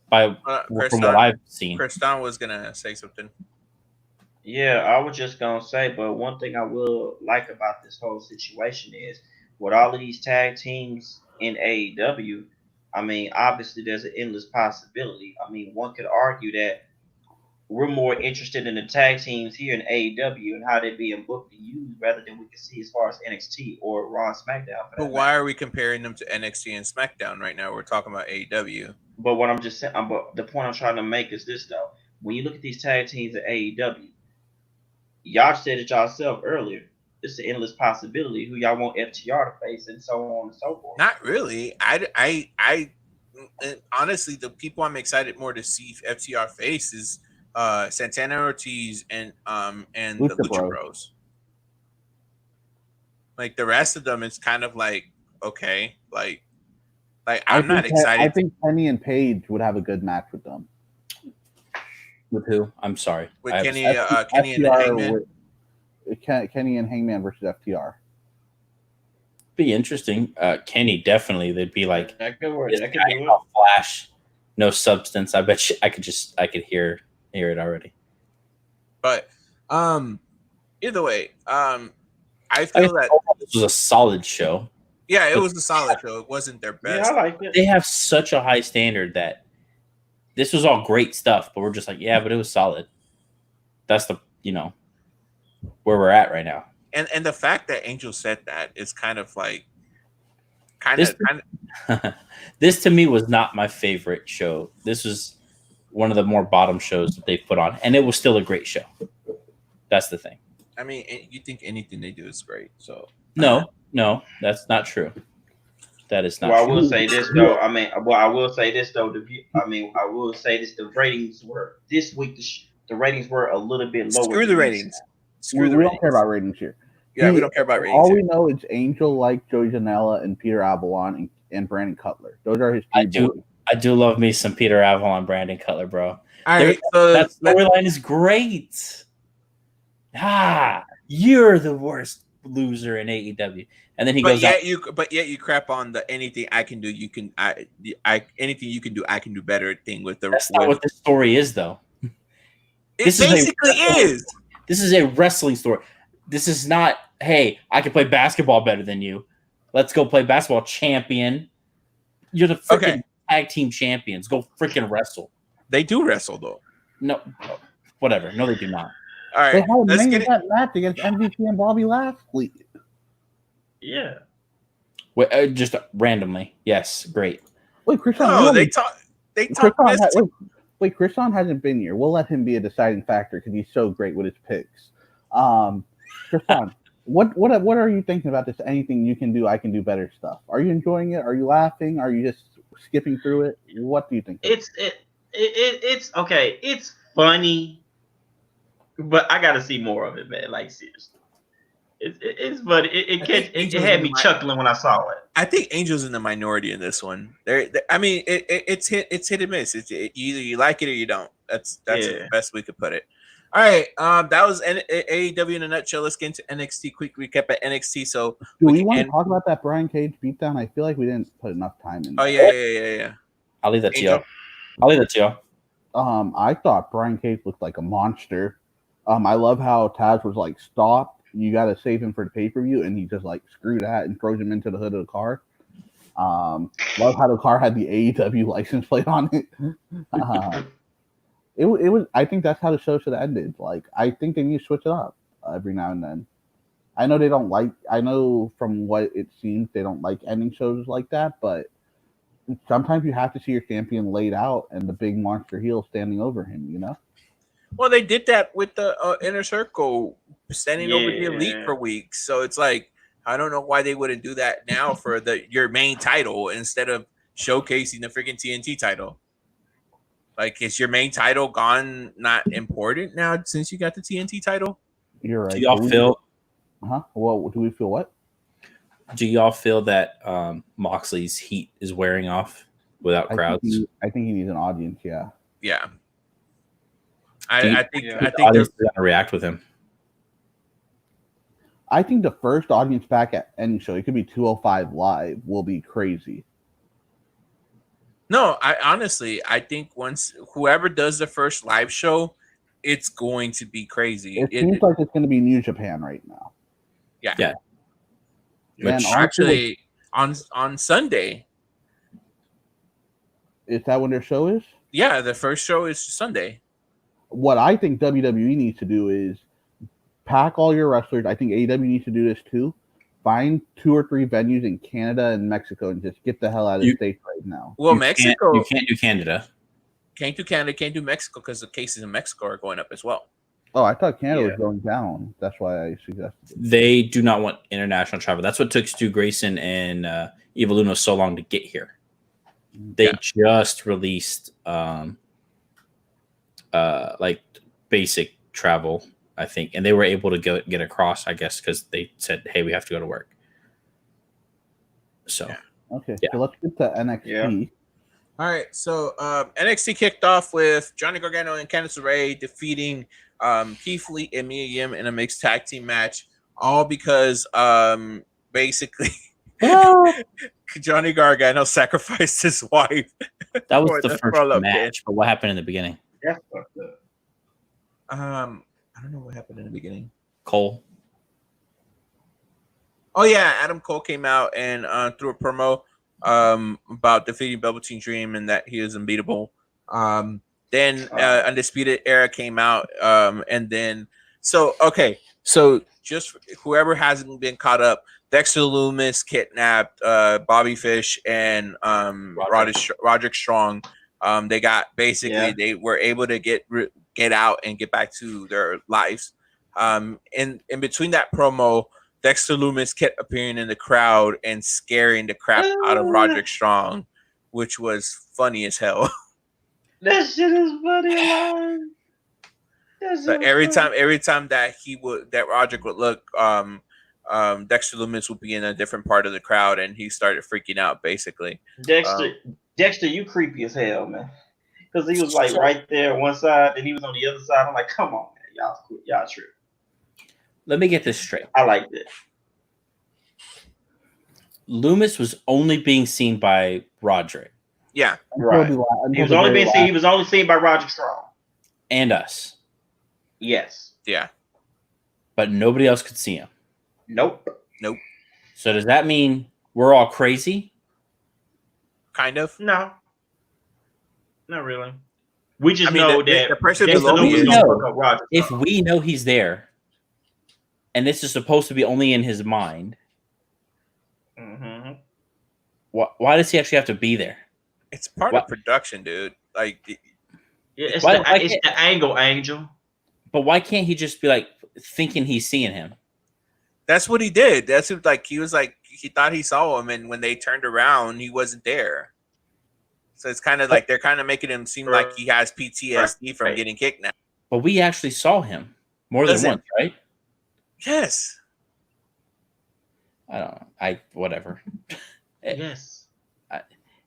From what I've seen, Chris Don was gonna say something. Yeah, I was just gonna say, but one thing I will like about this whole situation is with all of these tag teams in AEW. I mean, obviously there's an endless possibility. I mean, one could argue that we're more interested in the tag teams here in AEW and how they're being booked and used rather than we can see as far as NXT or Raw and SmackDown. But why are we comparing them to NXT and SmackDown right now? We're talking about AEW. But what I'm just saying, the point I'm trying to make is this though: when you look at these tag teams at AEW, y'all said it yourself earlier. It's an endless possibility who y'all want FTR to face, and so on and so forth. Not really. I honestly, the people I'm excited more to see FTR face is Santana Ortiz and the Lucha Bros. Like the rest of them, it's kind of like okay, like I'm not excited. I think Kenny and Paige would have a good match with them. With who? I'm sorry. With Kenny and Hangman. Kenny and Hangman versus FTR. Be interesting. Kenny definitely. They'd be like that could work. That could do it. Flash, no substance. I bet you I could hear it already. But either way, I feel that this was a solid show. Yeah, it was a solid show. It wasn't their best. Yeah, I like it. They have such a high standard that this was all great stuff, but we're just like, yeah, but it was solid. That's the. where we're at right now. And the fact that Angel said that is kind of like this to me was not my favorite show. This was one of the more bottom shows that they put on, and it was still a great show. That's the thing. I mean, you think anything they do is great, so no, that's not true. That is not true. I will say this though. I will say this though. I will say this. The ratings were this week. The ratings were a little bit lower. Screw the ratings. We don't care about ratings here. Yeah, we don't care about ratings. All we know is Angel like Joey Janela and Peter Avalon and Brandon Cutler. Those are his three boys. I do love me some Peter Avalon, Brandon Cutler, bro. All right, so that storyline is great. You're the worst loser in AEW, and then he goes. Yet you crap on the anything I can do. You can anything you can do. I can do better thing with the. That's not what the story is, though. This basically is. This is a wrestling story. This is not. Hey, I can play basketball better than you. Let's go play basketball, champion. You're the freaking tag team champions. Go freaking wrestle. They do wrestle though. No, whatever. No, they do not. All right, they had a main event match against MVP and Bobby Lashley. Yeah. Wait, just randomly. Yes, great. Wait, Christian. No, they talk. Christian hasn't been here. We'll let him be a deciding factor because he's so great with his picks. Christian, what are you thinking about this? Anything you can do, I can do better stuff. Are you enjoying it? Are you laughing? Are you just skipping through it? What do you think? It's okay. It's funny, but I got to see more of it, man. Like seriously, it's funny. It had me chuckling when I saw it. I think Angel's in the minority in this one. I mean, it's hit and miss. Either you like it or you don't. That's the best we could put it. All right, that was AEW in a nutshell. Let's get into NXT. Quick recap at NXT. So, do we want to talk about that Brian Cage beatdown? I feel like we didn't put enough time in. Oh yeah. I'll leave that to y'all. I thought Brian Cage looked like a monster. I love how Taz was like, "Stop! You got to save him for the pay-per-view," and he just like screw that and throws him into the hood of the car. Love how the car had the AEW license plate on it. It was. I think that's how the show should have ended. Like, I think they need to switch it up every now and then. I know they don't like. I know from what it seems they don't like ending shows like that. But sometimes you have to see your champion laid out and the big monster heel standing over him. You know. Well, they did that with the Inner Circle standing over the Elite for weeks. So it's like I don't know why they wouldn't do that now for your main title instead of showcasing the freaking TNT title. Like, is your main title gone not important now since you got the TNT title? You're right. Do y'all feel? Well, do we feel what? Do y'all feel that Moxley's heat is wearing off without crowds? I think he needs an audience. Yeah. Yeah. I think the audience is going to react with him. I think the first audience back at any show, it could be 205 Live, will be crazy. No, I think once whoever does the first live show, it's going to be crazy. It seems like it's going to be New Japan right now. Yeah. Which actually on Sunday. Is that when their show is? Yeah, the first show is Sunday. What I think WWE needs to do is pack all your wrestlers. I think AEW needs to do this too. Find 2 or 3 venues in Canada and Mexico and just get the hell out of the States right now. Well, Mexico. You can't do Canada. Can't do Canada, can't do Mexico because the cases in Mexico are going up as well. Oh, I thought Canada was going down. That's why I suggested it. They do not want international travel. That's what took Stu Grayson and Eva Luna so long to get here. They just released like basic travel, I think, and they were able to get across, I guess, because they said, "Hey, we have to go to work." So, so let's get to NXT. Yeah. All right, so NXT kicked off with Johnny Gargano and Candice LeRae defeating Keith Lee and Mia Yim in a mixed tag team match, all because basically Johnny Gargano sacrificed his wife. That was the first match, but what happened in the beginning? That's fucked up. I don't know what happened in the beginning. Cole. Oh yeah, Adam Cole came out and threw a promo about defeating Velveteen Dream and that he is unbeatable. Then Undisputed Era came out, and then So just whoever hasn't been caught up, Dexter Loomis kidnapped Bobby Fish and Roderick Strong. They got they were able to get out and get back to their lives. In between that promo, Dexter Loomis kept appearing in the crowd and scaring the crap out of Roderick Strong, which was funny as hell. That shit is funny alive. So every time that Roderick would look, Dexter Loomis would be in a different part of the crowd, and he started freaking out. Basically, Dexter, you creepy as hell, man. Because he was like right there on one side, and he was on the other side. I'm like, come on, man, y'all true. Let me get this straight. I like this. Loomis was only being seen by Roderick. Yeah, right. He was only seen by Roderick Strong and us. Yes. Yeah. But nobody else could see him. Nope. So does that mean we're all crazy? Kind of. No. Not really. We just know that the person below me is if we know he's there, and this is supposed to be only in his mind, why does he actually have to be there? It's part of production, dude. Like, it's the angle, Angel. But why can't he just be like thinking he's seeing him? That's what he did. That's what, like, he thought he saw him, and when they turned around, he wasn't there. So it's kind of like they're kind of making him seem like he has PTSD from getting kidnapped. But we actually saw him more than once, right? Yes. I don't know. Whatever. Yes.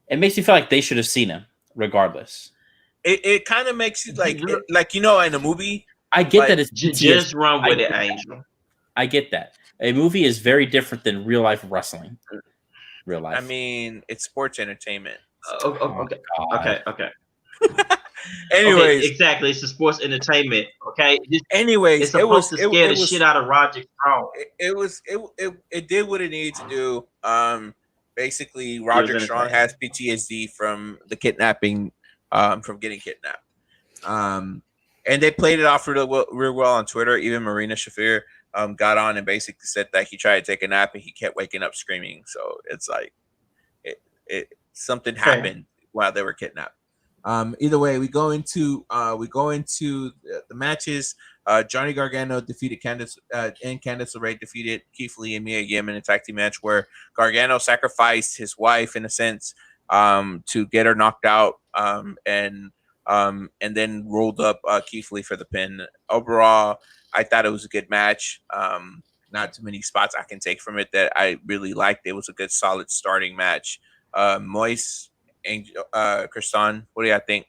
It makes me feel like they should have seen him, regardless. It kind of makes you like in a movie. I get that it's just run with it, Angel. I get that. A movie is very different than real life wrestling. Real life. I mean, it's sports entertainment. Okay. Anyways, okay, exactly. It's a sports entertainment. Okay. Anyways, it's supposed to scare the shit out of Roderick Strong. It did what it needed to do. Basically, Roderick Strong has PTSD from the kidnapping, from getting kidnapped. And they played it off real well on Twitter. Even Marina Shafir got on and basically said that he tried to take a nap and he kept waking up screaming. So it's like something happened while they were kidnapped. Either way, we go into the matches. Johnny Gargano defeated Candice LeRae defeated Keith Lee and Mia Yim in a tag team match where Gargano sacrificed his wife in a sense to get her knocked out and then rolled up Keith Lee for the pin. Overall, I thought it was a good match. Not too many spots I can take from it that I really liked. It was a good, solid starting match. Moise, Angel, Kristan, what do you think?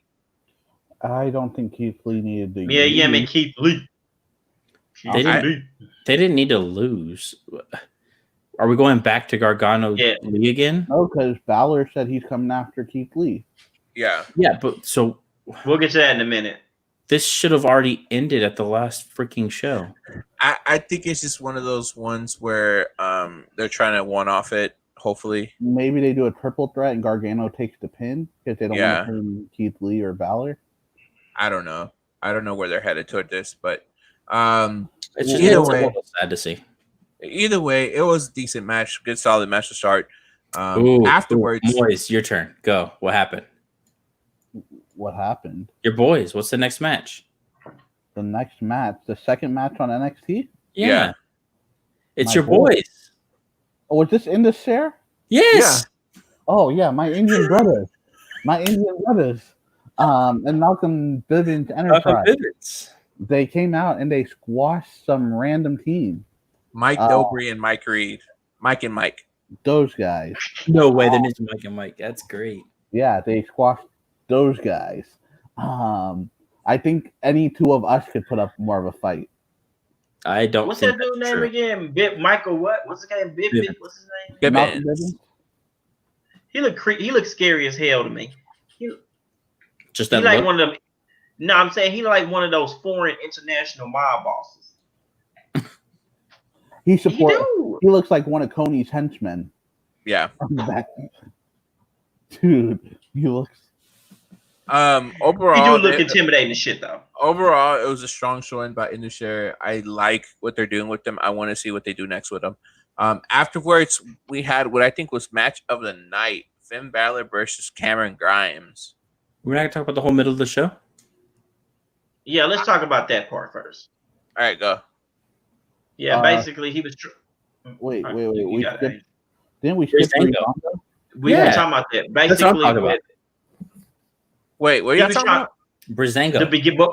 I don't think Keith Lee needed to. Mia Yim and Keith Lee. They didn't need to lose. Are we going back to Gargano Lee again? No, because Balor said he's coming after Keith Lee. Yeah. Yeah, but so we'll get to that in a minute. This should have already ended at the last freaking show. I think it's just one of those ones where they're trying to one-off it, hopefully. Maybe they do a triple threat and Gargano takes the pin because they don't want to pin Keith Lee or Balor. I don't know. I don't know where they're headed toward this, but it's just either way, sad to see. Either way, it was a decent match, good solid match to start. Afterwards, boys, your turn. Go. What happened? What happened? Your boys. What's the next match? The next match, the second match on NXT. Yeah. It's your boys. Oh, was this in the share? Yes. Yeah. Oh yeah, my Indian brothers. And Malcolm Bivens Enterprise. They came out and they squashed some random team. Mike Dobry and Mike Reed. Mike and Mike. Those guys. No way, that is Mike and Mike. That's great. Yeah, they squashed those guys. I think any two of us could put up more of a fight. I don't. What's that dude's name again? Michael what? What's his name? Bivens. What's his name? Bivens. He looks scary as hell to me. Just that. He like one of them. No, I'm saying he like one of those foreign international mob bosses. He looks like one of Coney's henchmen. Yeah. Dude, he looks. Overall, he do look intimidating and shit though. Overall, it was a strong showing by Indus. I like what they're doing with them. I want to see what they do next with them. Afterwards, we had what I think was match of the night: Finn Balor versus Cameron Grimes. We're not gonna talk about the whole middle of the show. Yeah, let's talk about that part first. All right, go. Yeah, basically he was. Wait. Didn't we skip Breezango? We were talking about that. Basically, wait, what are you talking about? Breezango. The beginning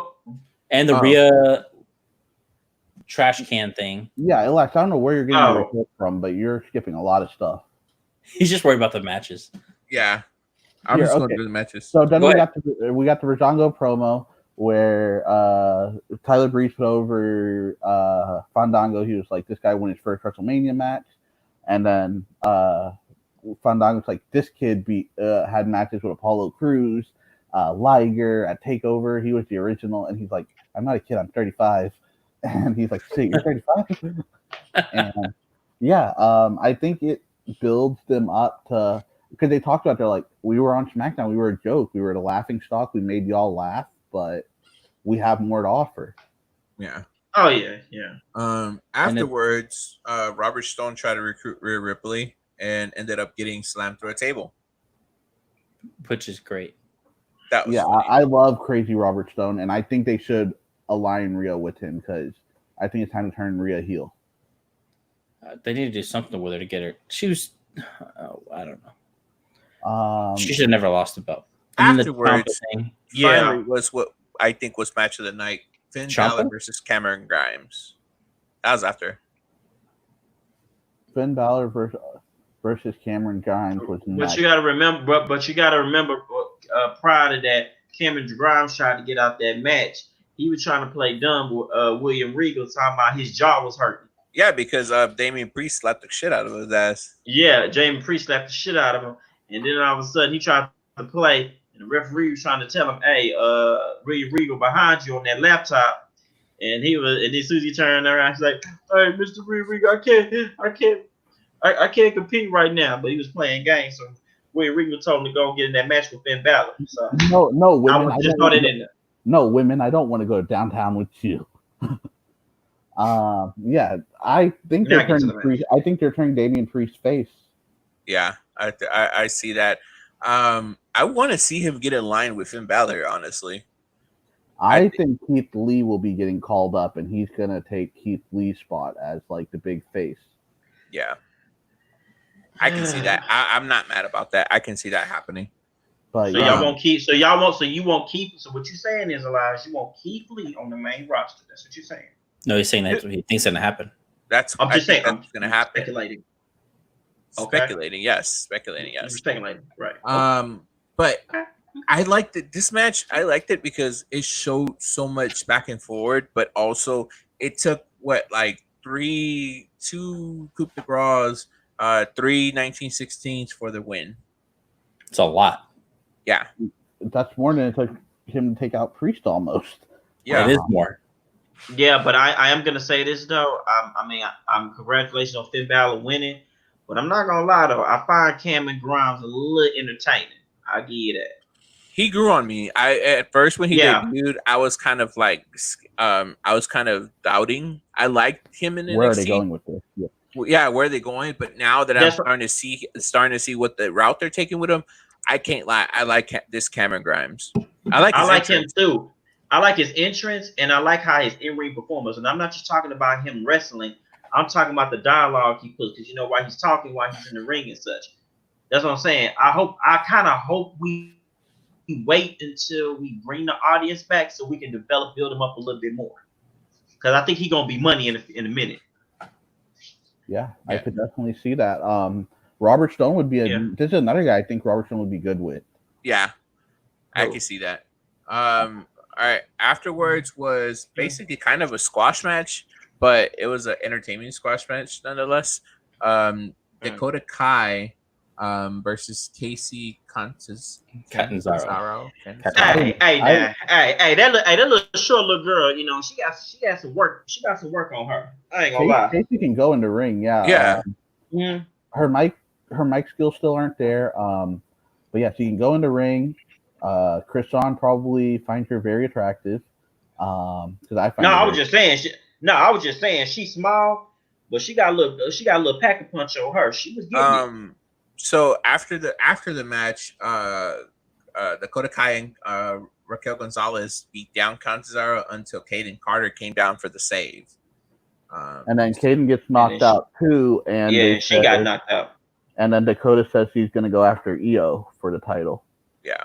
and the Rhea trash can thing. Yeah, Alex, I don't know where you're getting your report from, but you're skipping a lot of stuff. He's just worried about the matches. Yeah, I'm just going to do the matches. So then we got the Breezango promo where Tyler Breeze put over Fandango. He was like, "This guy won his first WrestleMania match," and then Fandango's like, "This kid had matches with Apollo Crews, Liger at Takeover. He was the original," and he's like, "I'm not a kid. I'm 35." And he's like, "See, you're 35." And yeah, I think it builds them up to, because they talked about, they're like, we were on SmackDown, we were a joke, we were the laughing stock, we made y'all laugh, but we have more to offer. Yeah. Oh yeah. Afterwards, Robert Stone tried to recruit Rhea Ripley and ended up getting slammed through a table, which is great. That was I love Crazy Robert Stone, and I think they should align Rhea with him, because I think it's time to turn Rhea heel. They need to do something with her to get her. She was, I don't know. She should have never lost the belt. Afterwards, finally was what I think was match of the night: Finn Balor versus Cameron Grimes. That was after. Finn Balor versus Cameron Grimes was nice. But you got to remember, prior to that, Cameron Grimes tried to get out that match. He was trying to play dumb with William Regal, talking about his jaw was hurting. Yeah, because Damian Priest slapped the shit out of his ass. Yeah, Damian Priest slapped the shit out of him, and then all of a sudden he tried to play, and the referee was trying to tell him, "Hey, William Regal behind you on that laptop," and then as soon as he turned around, he's like, "Hey, Mr. Regal, I can't compete right now," but he was playing games, so William Regal told him to go and get in that match with Finn Balor. So no, women, I just thought it in there. No, women, I don't want to go downtown with you. Yeah, I think they're turning Damian Priest's face. Yeah, I see that. I want to see him get in line with Finn Balor, honestly. I think Keith Lee will be getting called up, and he's gonna take Keith Lee's spot as like the big face. Yeah, I can see that. I'm not mad about that. I can see that happening. But so y'all won't keep. So you won't keep. So what you're saying is, Elias, you won't keep Lee on the main roster. That's what you're saying. No, he's saying that's what he thinks is going to happen. I'm just saying that's going to happen. Speculating. Speculating, yes. Speculating, yes. Speculating, right? But I liked it. This match, I liked it because it showed so much back and forward, but also it took two coup de grace, 3 1916s for the win. It's a lot. Yeah, that's more than it took him to take out Priest almost. Yeah, it is more. Yeah, but I am gonna say this though. I'm congratulations on Finn Balor winning, but I'm not gonna lie though. I find Cameron Grimes a little entertaining. I'll give you that. He grew on me. At first when he debuted, I was kind of doubting. I liked him in NXT. Where are they going with this? Yeah, where are they going? But now that I'm starting to see what the route they're taking with him, I can't lie. I like this Cameron Grimes. I like him too. I like his entrance, and I like how his in-ring performance. And I'm not just talking about him wrestling. I'm talking about the dialogue he puts, because you know why he's talking, while he's in the ring and such. That's what I'm saying. I kind of hope we wait until we bring the audience back so we can build him up a little bit more. Because I think he's gonna be money in a minute. Yeah, I could definitely see that. Robert Stone would be this is another guy I think Robert Stone would be good with. Yeah, I can see that. All right. Afterwards was basically kind of a squash match, but it was an entertaining squash match nonetheless. Dakota Kai versus Casey Catanzaro. Hey, that little short little girl, you know, she got some work. She got some work on her. I ain't gonna lie. Casey can go in the ring, yeah. Her mic skills still aren't there. But yeah, she can go in the ring. Krishan probably finds her very attractive. Because I find No, I was just saying she's small, but she got a little pack a punch on her. She was getting it. So after the match, Dakota Kai and Raquel Gonzalez beat down Canzaro until Kaden Carter came down for the save. And then Kaden gets knocked out too, and she got knocked out. And then Dakota says she's going to go after Io for the title. Yeah,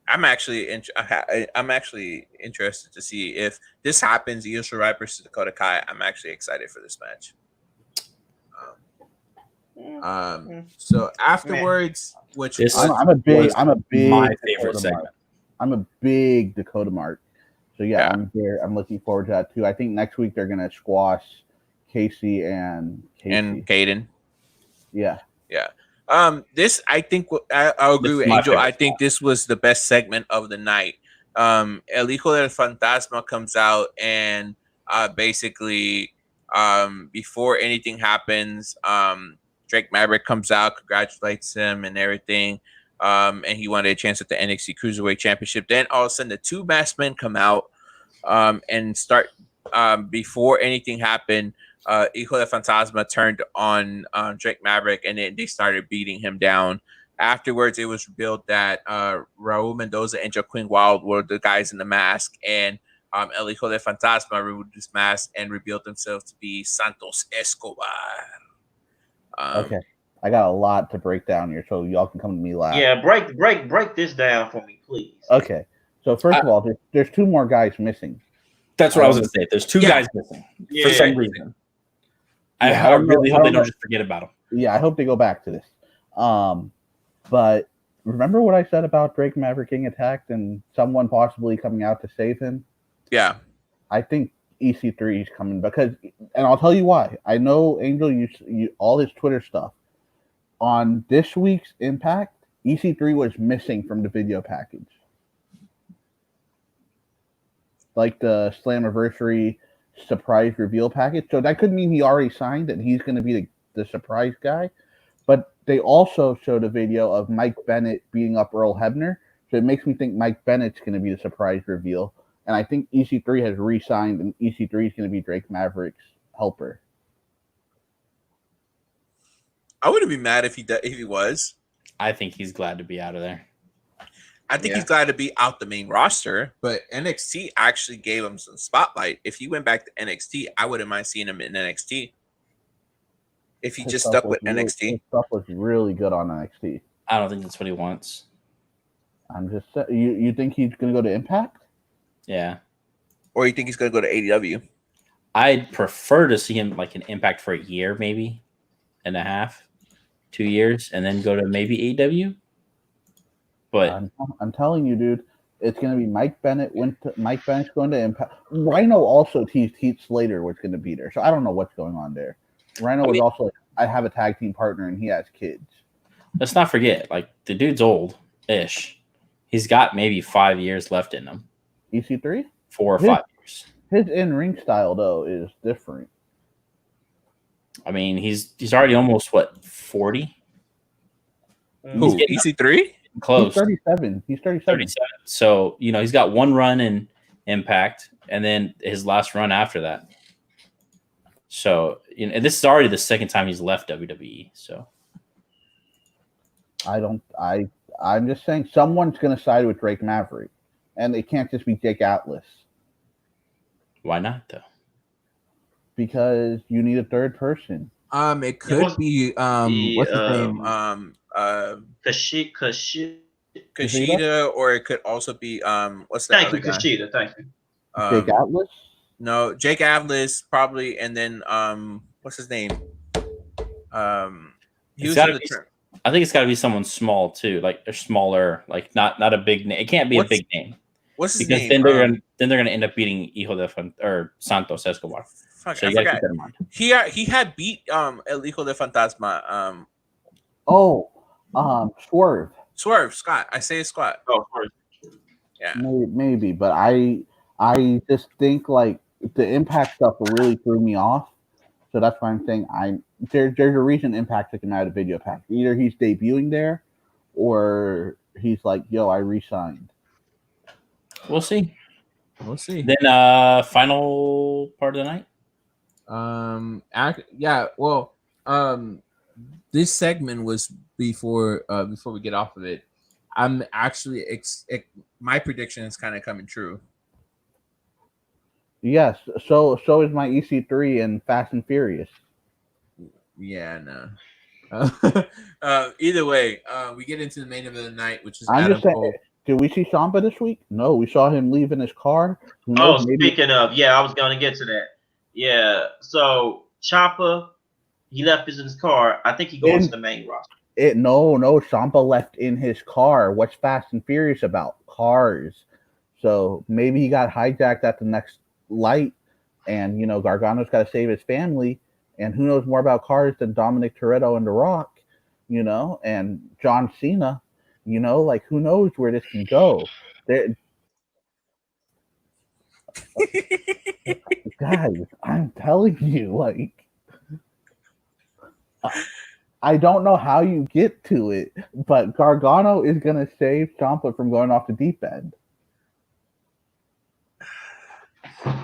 I'm actually interested to see if this happens. Io Shirai versus Dakota Kai. I'm actually excited for this match. So afterwards, which I'm a big my favorite segment. I'm a big Dakota mark. So yeah, I'm there. I'm looking forward to that too. I think next week they're gonna squash Casey and Kaden. Yeah. This I think I'll agree with Angel. I think this was the best segment of the night. El Hijo del Fantasma comes out and basically before anything happens, Drake Maverick comes out, congratulates him and everything. And he wanted a chance at the NXT Cruiserweight Championship. Then all of a sudden, the two masked men come out and start before anything happened. Hijo de Fantasma turned on Drake Maverick, and then they started beating him down. Afterwards, it was revealed that Raul Mendoza and Joaquin Wild were the guys in the mask, and El Hijo de Fantasma removed his mask and revealed themselves to be Santos Escobar. Okay. I got a lot to break down here, so y'all can come to me last. Yeah, break this down for me, please. Okay. So first of all, there's two more guys missing. That's what I was going to say. There's two guys missing for some reason. I really hope they don't just forget about them. Yeah, I hope they go back to this. But remember what I said about Drake Maverick getting attacked and someone possibly coming out to save him? Yeah. I think EC3 is coming because, and I'll tell you why. I know Angel, you all his Twitter stuff. On this week's Impact, EC3 was missing from the video package. Like the Slammiversary surprise reveal package. So that could mean he already signed and he's going to be the surprise guy. But they also showed a video of Mike Bennett beating up Earl Hebner. So it makes me think Mike Bennett's going to be the surprise reveal. And I think EC3 has re-signed and EC3 is going to be Drake Maverick's helper. I wouldn't be mad if he was. I think he's glad to be out of there. I think he's glad to be out the main roster, but NXT actually gave him some spotlight. If he went back to NXT, I wouldn't mind seeing him in NXT. If he just stuck with NXT. His stuff was really good on NXT. I don't think that's what he wants. I'm just saying. You think he's going to go to Impact? Yeah. Or you think he's going to go to AEW? I'd prefer to see him like an Impact for a year, maybe and a half, 2 years, and then go to maybe AEW. But I'm telling you, dude, it's going to be Mike Bennett. Mike Bennett's going to Impact. Rhino also teased Heath Slater was going to be there, so I don't know what's going on there. Rhino was also like, I have a tag team partner, and he has kids. Let's not forget, like the dude's old-ish. He's got maybe 5 years left in him. EC3? 4 or 5 years. His in-ring style though is different. I mean, he's already almost 40. Who? EC3? Close. He's 37. He's 37. So, he's got one run in Impact and then his last run after that. So, and this is already the second time he's left WWE. So, I'm just saying someone's going to side with Drake Maverick, and it can't just be Jake Atlas. Why not though? Because you need a third person. It could be what's his name? Kushida, or it could also be what's the Thank you, Kushida. Thank you. Jake Atlas? No, Jake Atlas probably, and then what's his name? I think it's got to be someone small too, like a smaller, like not a big name. It can't be a big name. What's his because name? Then they're gonna end up beating Hijo de or Santos Escobar. So you gotta keep that in mind. He had beat El Hijo de Fantasma. Swerve Scott. I say Scott. Oh, Swerve. Yeah, maybe, but I just think like the Impact stuff really threw me off. So that's why I'm saying there's a reason Impact took him out of video pack. Either he's debuting there, or he's like, "Yo, I resigned." We'll see. We'll see. Then final part of the night. This segment was before we get off of it. I'm actually my prediction is kind of coming true. Yes, so is my EC3 and Fast and Furious. Yeah, no. Either way, we get into the main event of the night, which is I'm Adam just saying, Cole. did we see Ciampa this week? No, we saw him leave in his car. Speaking of, I was going to get to that. Yeah, so Ciampa, he left in his car. I think he goes to the main roster. No, Ciampa left in his car. What's Fast and Furious about? Cars. So maybe he got hijacked at the next light, and Gargano's got to save his family. And who knows more about cars than Dominic Toretto and The Rock, and John Cena, like who knows where this can go. Guys, I'm telling you, like, I don't know how you get to it, but Gargano is going to save Ciampa from going off the deep end.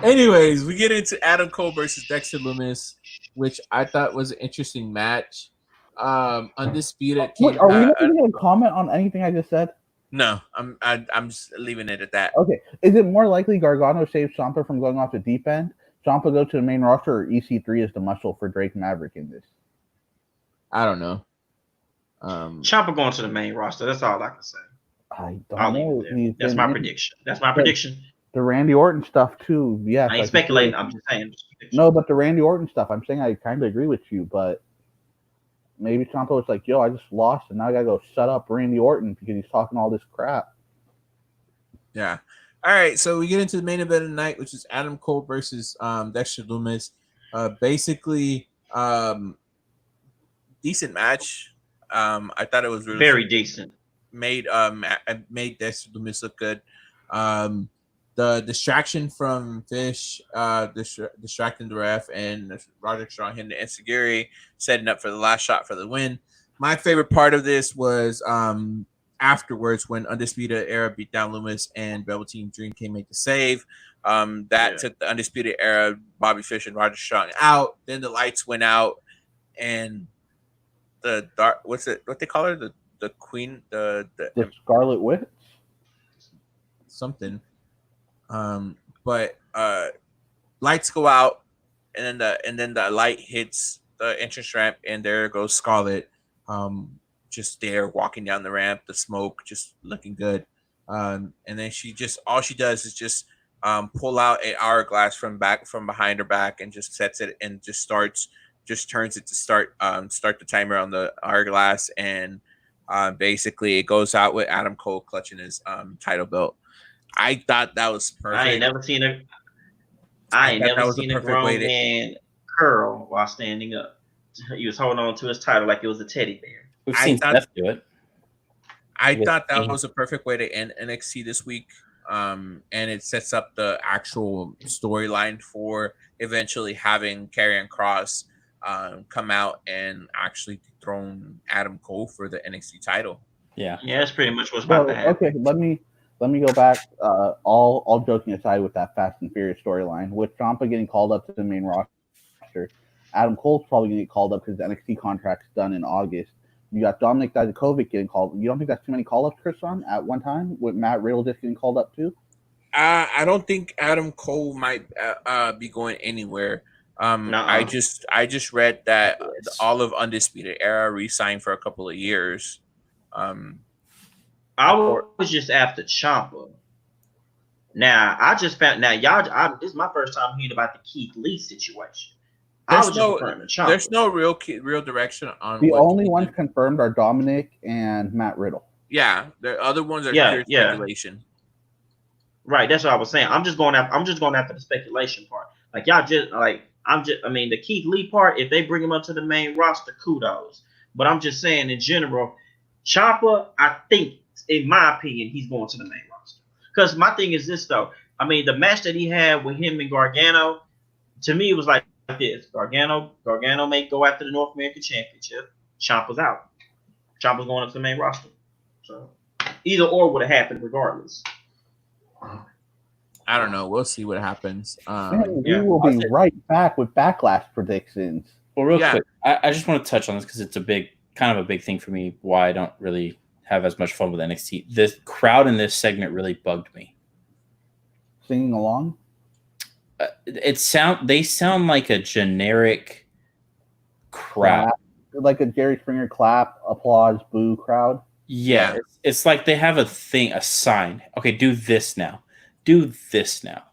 Anyways, we get into Adam Cole versus Dexter Lumis, which I thought was an interesting match. Undisputed. Are we not going to comment on anything I just said? No, I'm just leaving it at that. Okay, is it more likely Gargano saves Ciampa from going off the deep end? Ciampa go to the main roster, or EC3 is the muscle for Drake Maverick in this? I don't know. Ciampa going to the main roster. That's all I can say. I don't know. That's my prediction. That's my prediction. The Randy Orton stuff too. Yes, I ain't speculating. I'm just saying. No, but the Randy Orton stuff, I'm saying I kind of agree with you, but maybe Ciampa was like, "Yo, I just lost, and now I gotta go shut up Randy Orton because he's talking all this crap." Yeah. All right, so we get into the main event of the night, which is Adam Cole versus Dexter Lumis. Basically, decent match. I thought it was really very decent. Made Dexter Lumis look good. The distraction from Fish, distracting the ref, and Roderick Strong hitting the enziguri, setting up for the last shot for the win. My favorite part of this was afterwards when Undisputed Era beat down Lumis and Velveteen Dream came make the save. Took the Undisputed Era, Bobby Fish and Roderick Strong out. Then the lights went out, and the dark, what they call her, the queen, the Scarlet Witch, something. But lights go out, and then the light hits the entrance ramp, and there goes Scarlet, just there walking down the ramp, the smoke just looking good. And then all she does is just pull out an hourglass from behind her back and just sets it and just turns it to start the timer on the hourglass, and basically it goes out with Adam Cole clutching his title belt. I thought that was perfect. I ain't never seen a grown man curl while standing up. He was holding on to his title like it was a teddy bear. We've seen Steph do it. I thought that was a perfect way to end NXT this week. And it sets up the actual storyline for eventually having Karrion Kross come out and actually dethrone Adam Cole for the NXT title. Yeah, that's pretty much what's about to happen. Okay, let me go back. All joking aside with that Fast and Furious storyline, with Ciampa getting called up to the main roster, Adam Cole's probably going to get called up because the NXT contract's done in August. You got Dominic Dijakovic getting called. You don't think that's too many call-ups, Chris, at one time? With Matt Riddle just getting called up too? I don't think Adam Cole might be going anywhere. I just read that all of Undisputed Era re-signed for a couple of years. I was just after Ciampa. Now I just found this is my first time hearing about the Keith Lee situation. There's no real direction on the only ones confirmed are Dominic and Matt Riddle. Yeah, the other ones are pure speculation. Right, that's what I was saying. I'm just going after the speculation part. Like y'all just the Keith Lee part, if they bring him up to the main roster, kudos. But I'm just saying in general, Ciampa, I think, in my opinion, he's going to the main roster. Because my thing is this though. I mean, the match that he had with him and Gargano, to me it was like this. Gargano may go after the North American Championship. Ciampa's out. Ciampa's going up to the main roster. So either or would have happened regardless. I don't know. We'll see what happens. We will be right back with Backlash predictions. Well, real quick, I just want to touch on this because it's a big thing for me. Why I don't really have as much fun with NXT. The crowd in this segment really bugged me. Singing along. They sound like a generic crowd, like a Jerry Springer clap, applause, boo crowd. Yeah. It's like they have a sign. Okay, do this now. Do this now.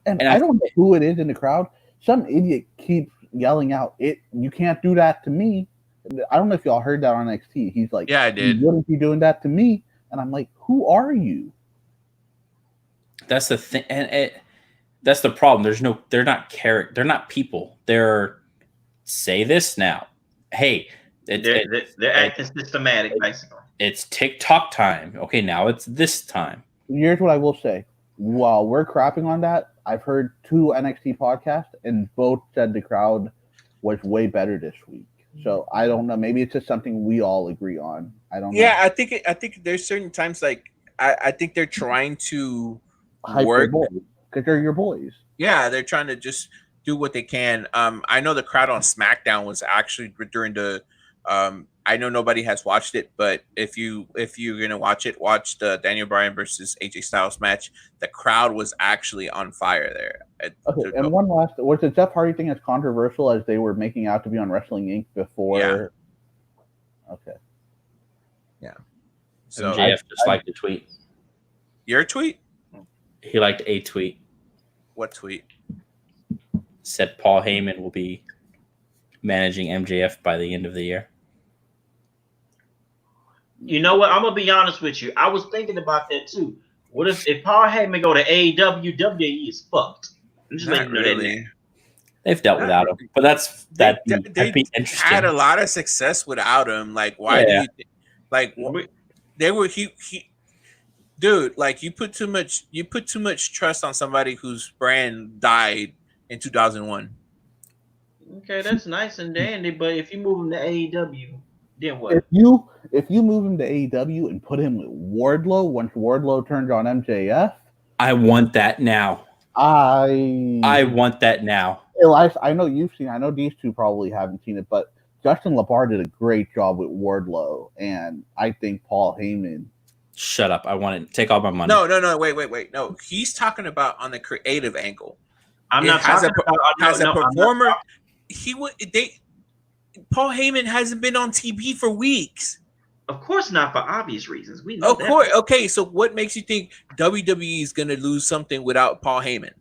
And I don't know who it is in the crowd. Some idiot keeps yelling out, "You can't do that to me." I don't know if y'all heard that on NXT. He's like, "Yeah, I did. You wouldn't be doing that to me." And I'm like, "Who are you?" That's the thing, and that's the problem. They're not character. They're not people. They're say this now. Hey, they're acting systematic, basically. It's TikTok time. Okay, now it's this time. Here's what I will say. While we're crapping on that, I've heard 2 NXT podcasts, and both said the crowd was way better this week. So I don't know. Maybe it's just something we all agree on. I don't know. Yeah, I think there's certain times like I think they're trying to work because they're your boys. Yeah, they're trying to just do what they can. I know the crowd on SmackDown was actually during the. I know nobody has watched it, but if you're gonna watch it, watch the Daniel Bryan versus AJ Styles match. The crowd was actually on fire there. Okay, and one last, was the Jeff Hardy thing as controversial as they were making out to be on Wrestling Inc. before? Yeah. Okay. Yeah. So MJF just liked the tweet. Your tweet? He liked a tweet. What tweet? Said Paul Heyman will be managing MJF by the end of the year. You know what? I'm gonna be honest with you. I was thinking about that too. What if Paul Heyman go to AEW? WWE is fucked. I'm just letting you know that. They've dealt without him, but that'd be interesting. Had a lot of success without him. Like, why do you like? They were he. Dude, like you put too much trust on somebody whose brand died in 2001. Okay, that's nice and dandy, but if you move him to AEW, then what? If you move him to AEW and put him with Wardlow, once Wardlow turns on MJF, I want that now. I want that now. Elias, I know you've seen. I know these two probably haven't seen it, but Justin LaBar did a great job with Wardlow, and I think Paul Heyman. Shut up! I want to take all my money. No, wait. No, he's talking about on the creative angle. I'm not talking about as a performer. Paul Heyman hasn't been on TV for weeks. Of course not, for obvious reasons. We know. Of course. Okay, so what makes you think WWE is going to lose something without Paul Heyman?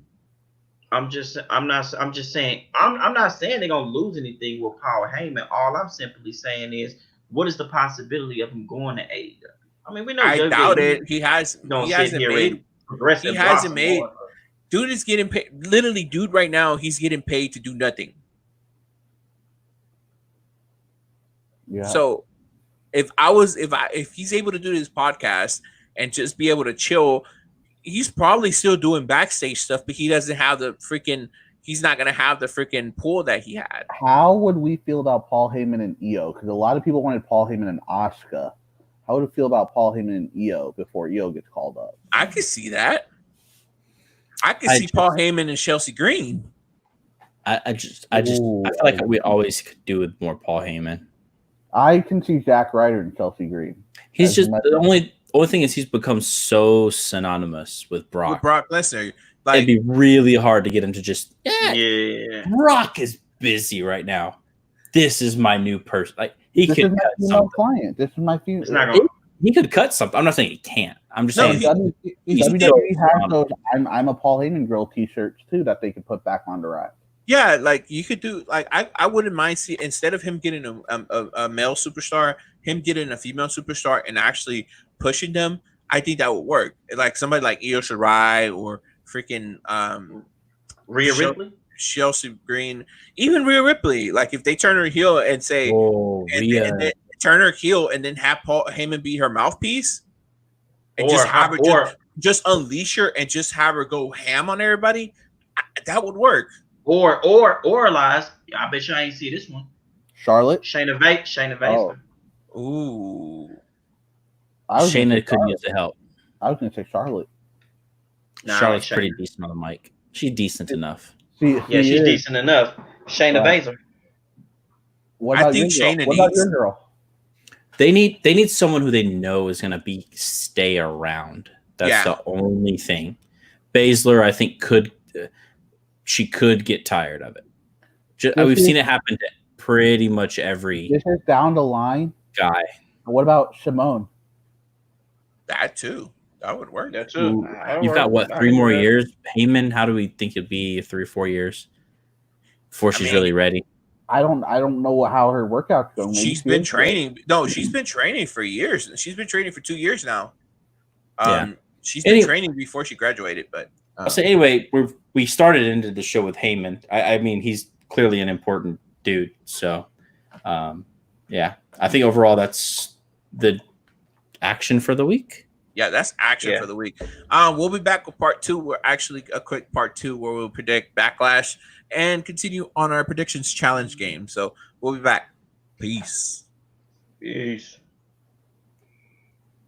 I'm just saying. I'm not saying they're gonna lose anything with Paul Heyman. All I'm simply saying is, what is the possibility of him going to AEW? I mean, we know. I doubt it. He hasn't made. Dude is getting paid. Literally, dude, right now he's getting paid to do nothing. Yeah. So, if he's able to do this podcast and just be able to chill, he's probably still doing backstage stuff, but he doesn't have the freaking. He's not gonna have the freaking pull that he had. How would we feel about Paul Heyman and Io? Because a lot of people wanted Paul Heyman and Asuka. How would it feel about Paul Heyman and Io before Io gets called up? I could see that. I could see Paul Heyman and Chelsea Green. I feel like we always could do with more Paul Heyman. I can see Zack Ryder and Chelsea Green. He's just the only thing is he's become so synonymous with Brock. With Brock Lesnar, like, it'd be really hard to get him to just Brock is busy right now. This is my new person. Like he could cut something. Client. This is my future. He could cut something. I'm not saying he can't. I'm just saying WWE has those I'm a Paul Heyman girl t-shirts too that they could put back on the rack. Yeah, like you could do. Like I wouldn't mind see instead of him getting a male superstar, him getting a female superstar and actually pushing them. I think that would work. Like somebody like Io Shirai or freaking Rhea Ripley, Chelsea Green, even Rhea Ripley. Like if they turn her heel and say, and then turn her heel and then have Paul Heyman be her mouthpiece, and just have her just unleash her and just have her go ham on everybody, that would work. Or Elias, I bet you I ain't see this one. Charlotte, Shayna Baszler. Ooh. Shayna could use the help. I was going to say Charlotte. Charlotte's pretty decent on the mic. She's decent enough. She's decent enough. Shayna Baszler. What about your girl? They need someone who they know is going to stay around. That's the only thing. Baszler, I think, could get tired of it. We've seen it happen to pretty much every. This is down the line guy. What about Simone? That too. That would work. That too. You've got what, 3 more years? Heyman, how do we think it'd be 3 or 4 years before she's really ready? I don't know how her workout's going. She's been training. No, she's been training for years. She's been training for 2 years now. She's been training before she graduated, but so anyway, we started into the show with Heyman. I mean, he's clearly an important dude. So, I think overall that's the action for the week. Yeah, that's action for the week. We'll be back with part 2. We're actually a quick part 2 where we'll predict Backlash and continue on our predictions challenge game. So we'll be back. Peace. Peace.